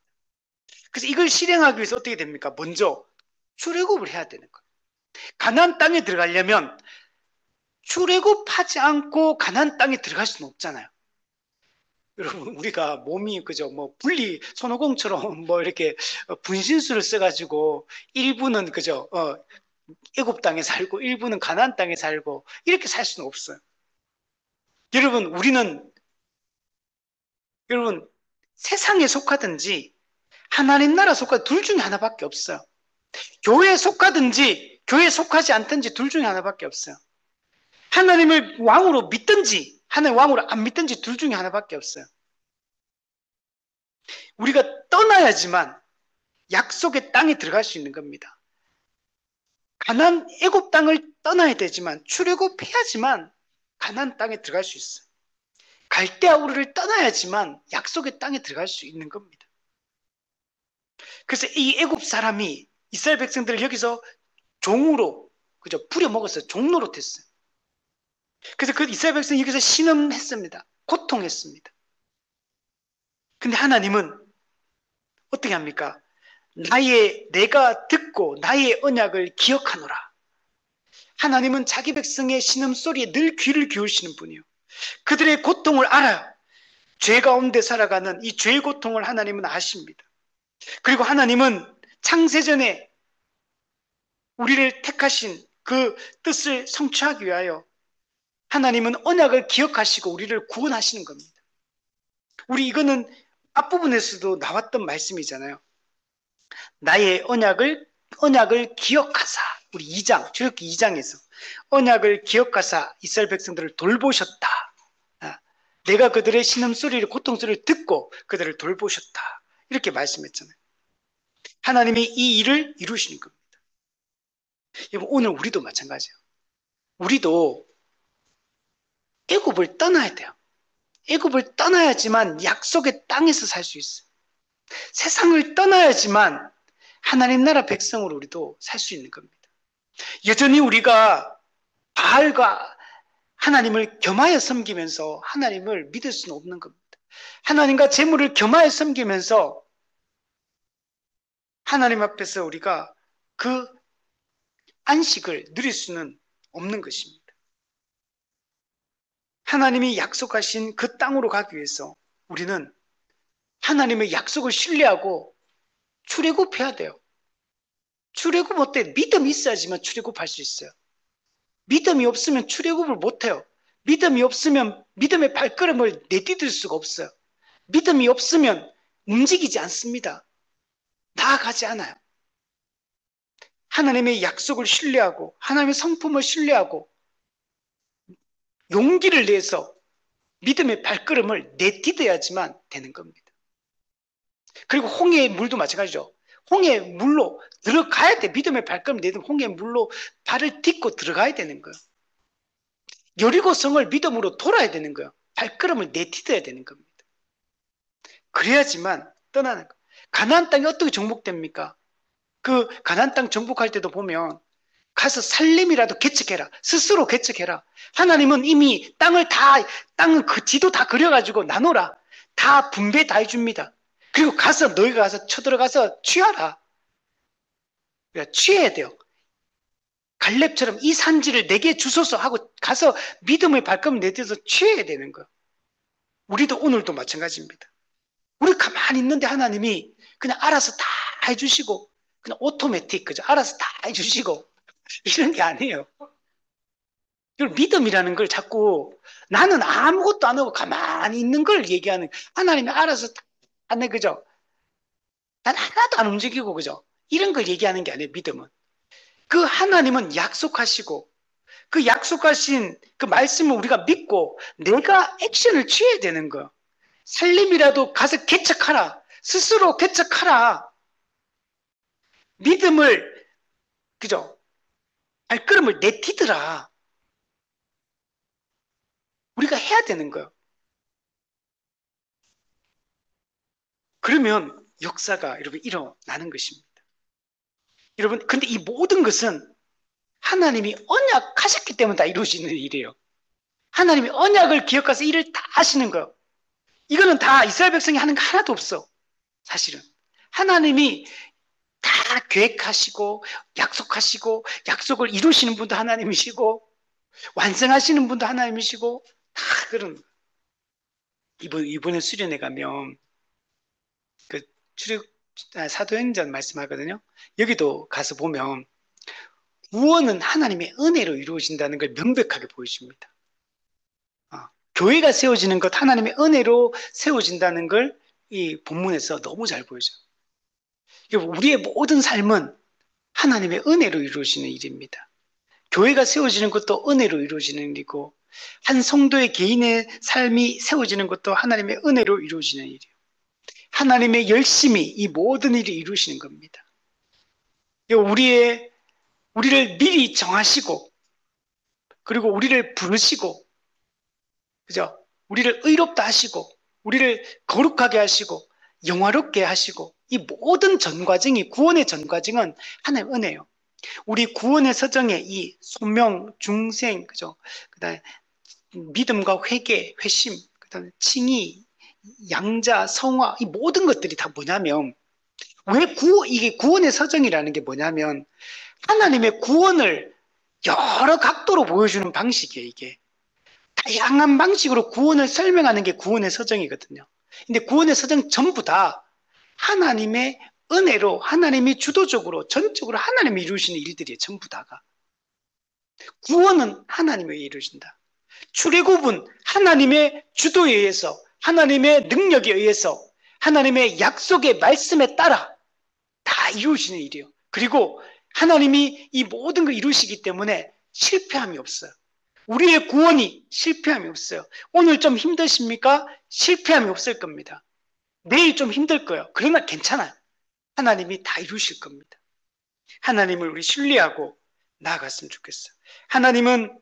그래서 이걸 실행하기 위해서 어떻게 됩니까? 먼저 출애굽을 해야 되는 거예요. 가나안 땅에 들어가려면 출애굽하지 않고 가나안 땅에 들어갈 수는 없잖아요. 여러분 우리가 몸이 그저 분리 손오공처럼 이렇게 분신술을 써가지고 일부는 그저 애굽 땅에 살고 일부는 가나안 땅에 살고 이렇게 살 수는 없어요. 여러분 세상에 속하든지 하나님 나라 속하든지 둘 중에 하나밖에 없어요. 교회에 속하든지 교회에 속하지 않든지 둘 중에 하나밖에 없어요. 하나님을 왕으로 믿든지 하나님 왕으로 안 믿든지 둘 중에 하나밖에 없어요. 우리가 떠나야지만 약속의 땅에 들어갈 수 있는 겁니다. 가나안 애굽 땅을 떠나야 되지만 출애굽해야지만 가나안 땅에 들어갈 수 있어요. 갈대아 우르를 떠나야지만 약속의 땅에 들어갈 수 있는 겁니다. 그래서 이 애굽 사람이 이스라엘 백성들을 여기서 종으로 그죠 부려먹었어요. 종노릇했어요. 그래서 그 이스라엘 백성이 여기서 신음했습니다. 고통했습니다. 근데 하나님은 어떻게 합니까? 내가 듣고 나의 언약을 기억하노라. 하나님은 자기 백성의 신음소리에 늘 귀를 기울이시는 분이요. 그들의 고통을 알아요. 죄 가운데 살아가는 이 죄의 고통을 하나님은 아십니다. 그리고 하나님은 창세전에 우리를 택하신 그 뜻을 성취하기 위하여 하나님은 언약을 기억하시고 우리를 구원하시는 겁니다. 우리 이거는 앞부분에서도 나왔던 말씀이잖아요. 나의 언약을 기억하사. 우리 2장, 출애굽기 2장에서 언약을 기억하사 이스라엘 백성들을 돌보셨다. 내가 그들의 신음소리를 고통소리를 듣고 그들을 돌보셨다. 이렇게 말씀했잖아요. 하나님이 이 일을 이루시는 겁니다. 여러분, 오늘 우리도 마찬가지예요. 우리도 애굽을 떠나야 돼요. 애굽을 떠나야지만 약속의 땅에서 살 수 있어요. 세상을 떠나야지만 하나님 나라 백성으로 우리도 살 수 있는 겁니다. 여전히 우리가 바알과 하나님을 겸하여 섬기면서 하나님을 믿을 수는 없는 겁니다. 하나님과 재물을 겸하여 섬기면서 하나님 앞에서 우리가 그 안식을 누릴 수는 없는 것입니다. 하나님이 약속하신 그 땅으로 가기 위해서 우리는 하나님의 약속을 신뢰하고 출애굽해야 돼요. 출애굽 어때? 믿음이 있어야지만 출애굽할 수 있어요. 믿음이 없으면 출애굽을 못해요. 믿음이 없으면 믿음의 발걸음을 내디딜 수가 없어요. 믿음이 없으면 움직이지 않습니다. 나아가지 않아요. 하나님의 약속을 신뢰하고 하나님의 성품을 신뢰하고 용기를 내서 믿음의 발걸음을 내디뎌야지만 되는 겁니다. 그리고 홍해의 물도 마찬가지죠. 홍해의 물로 들어가야 돼. 믿음의 발걸음 내딛으면 홍해의 물로 발을 딛고 들어가야 되는 거예요. 여리고성을 믿음으로 돌아야 되는 거예요. 발걸음을 내딛어야 되는 겁니다. 그래야지만 떠나는 거예요. 가나안 땅이 어떻게 정복됩니까? 그 가나안 땅 정복할 때도 보면 가서 살림이라도 개척해라. 스스로 개척해라. 하나님은 이미 땅을 그 지도 다 그려가지고 나눠라. 다 분배 다 해줍니다. 그리고 가서 너희가 가서 쳐들어가서 취하라. 그러니까 취해야 돼요. 갈렙처럼 이 산지를 내게 주소서 하고 가서 믿음의 발걸음 내딛어서 취해야 되는 거예요. 우리도 오늘도 마찬가지입니다. 우리 가만히 있는데 하나님이 그냥 알아서 다 해주시고 그냥 오토매틱 그죠? 알아서 다 해주시고 이런 게 아니에요. 믿음이라는 걸 자꾸 나는 아무것도 안 하고 가만히 있는 걸 얘기하는 하나님이 알아서 다 하네 그죠? 난 하나도 안 움직이고 그죠? 이런 걸 얘기하는 게 아니에요. 믿음은 그 하나님은 약속하시고 그 약속하신 그 말씀을 우리가 믿고 내가 액션을 취해야 되는 거예요. 살림이라도 가서 개척하라. 스스로 개척하라. 믿음을 그죠? 발걸음을 내디드라. 우리가 해야 되는 거예요. 그러면 역사가 여러분 일어나는 것입니다. 여러분 근데 이 모든 것은 하나님이 언약하셨기 때문에 다 이루어지는 일이에요. 하나님이 언약을 기억해서 일을 다 하시는 거예요. 이거는 다 이스라엘 백성이 하는 거 하나도 없어. 사실은 하나님이 다 계획하시고 약속하시고 약속을 이루시는 분도 하나님이시고 완성하시는 분도 하나님이시고 다 그런 이번에 수련회 가면 그 사도행전 말씀하거든요. 여기도 가서 보면 구원은 하나님의 은혜로 이루어진다는 걸 명백하게 보여줍니다. 교회가 세워지는 것 하나님의 은혜로 세워진다는 걸 이 본문에서 너무 잘 보여줘요. 우리의 모든 삶은 하나님의 은혜로 이루어지는 일입니다. 교회가 세워지는 것도 은혜로 이루어지는 일이고 한 성도의 개인의 삶이 세워지는 것도 하나님의 은혜로 이루어지는 일이에요. 하나님의 열심히 이 모든 일을 이루시는 겁니다. 우리를 미리 정하시고 그리고 우리를 부르시고 그죠? 우리를 의롭다 하시고 우리를 거룩하게 하시고 영화롭게 하시고 이 모든 전 과정이 구원의 전 과정은 하나님의 은혜예요. 우리 구원의 서정에 이 소명, 중생, 그죠? 그다음에 믿음과 회개, 회심, 그다음에 칭의, 양자, 성화 이 모든 것들이 다 뭐냐면 이게 구원의 서정이라는 게 뭐냐면 하나님의 구원을 여러 각도로 보여주는 방식이에요. 이게 다양한 방식으로 구원을 설명하는 게 구원의 서정이거든요. 근데 구원의 서정 전부 다 하나님의 은혜로 하나님이 주도적으로 전적으로 하나님이 이루시는 일들이에요. 전부 다가. 구원은 하나님이 이루신다. 출애굽은 하나님의 주도에 의해서 하나님의 능력에 의해서 하나님의 약속의 말씀에 따라 다 이루시는 일이에요. 그리고 하나님이 이 모든 걸 이루시기 때문에 실패함이 없어요. 우리의 구원이 실패함이 없어요. 오늘 좀 힘드십니까? 실패함이 없을 겁니다. 내일 좀 힘들 거예요. 그러나 괜찮아요. 하나님이 다 이루실 겁니다. 하나님을 우리 신뢰하고 나아갔으면 좋겠어요. 하나님은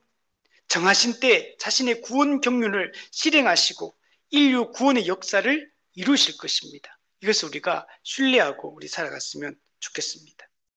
정하신 때 자신의 구원 경륜을 실행하시고 인류 구원의 역사를 이루실 것입니다. 이것을 우리가 신뢰하고 우리 살아갔으면 좋겠습니다.